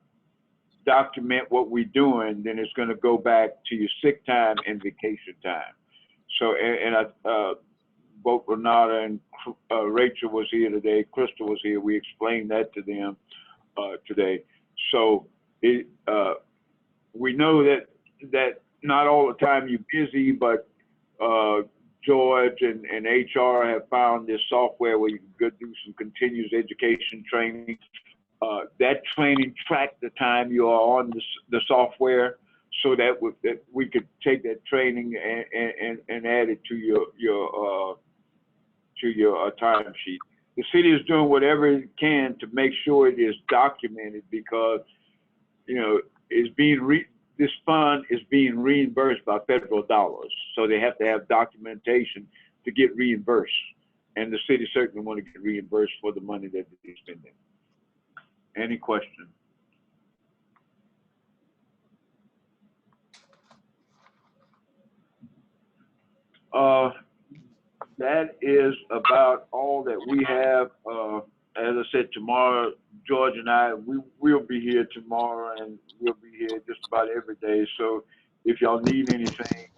document what we're doing, then it's going to go back to your sick time and vacation time. So, both Renata and Rachel was here today, Crystal was here, we explained that to them today. So we know that not all the time you're busy, but George and HR have found this software where you can go do some continuous education training. That training track the time you are on the software, so that we could take that training and add it to your time sheet. The city is doing whatever it can to make sure it is documented because, you know, this fund is being reimbursed by federal dollars, so they have to have documentation to get reimbursed, and the city certainly want to get reimbursed for the money that they're spending. Any question? That is about all that we have. As I said, tomorrow, George and I, we'll be here tomorrow, and we'll be here just about every day. So if y'all need anything,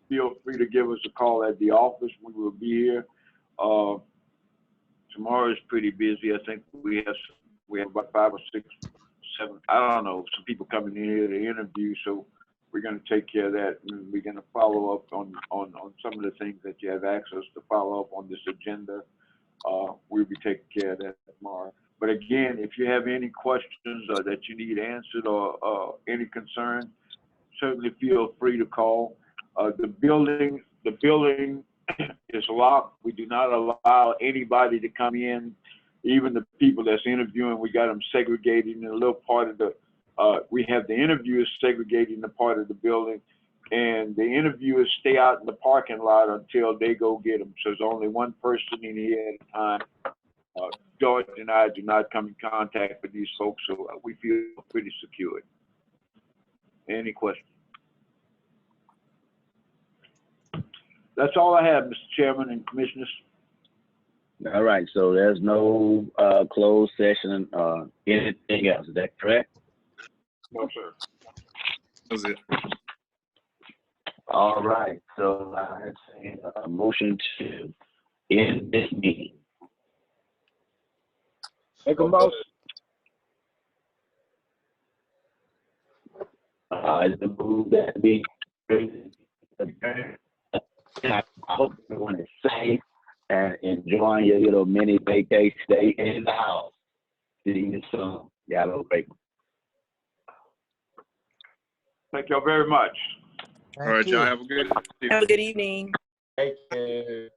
feel free to give us a call at the office. We will be here. Tomorrow is pretty busy. I think we have about 5 or 6, 7, I don't know, some people coming in here to interview. So we're going to take care of that, and we're going to follow up on some of the things that you have access to follow up on this agenda. We'll be taking care of that tomorrow. But again, if you have any questions that you need answered or any concerns, certainly feel free to call. The building is locked. We do not allow anybody to come in, even the people that's interviewing. We got them segregated in a little part of the. We have the interviewers segregated in the part of the building, and the interviewers stay out in the parking lot until they go get them. So there's only one person in here at a time. George and I do not come in contact with these folks, so we feel pretty secure. Any questions? That's all I have, Mr. Chairman and Commissioners. All right, so there's no closed session or anything else. Is that correct? No, sir. That's it. All right, so I say a motion to end this meeting. Make a motion. It's the move that we. I hope everyone is safe and enjoying your little mini vacation. Stay in the house. See you soon. Y'all have a great one. Thank y'all very much. All right, y'all have a good evening. Have a good evening. Thank you.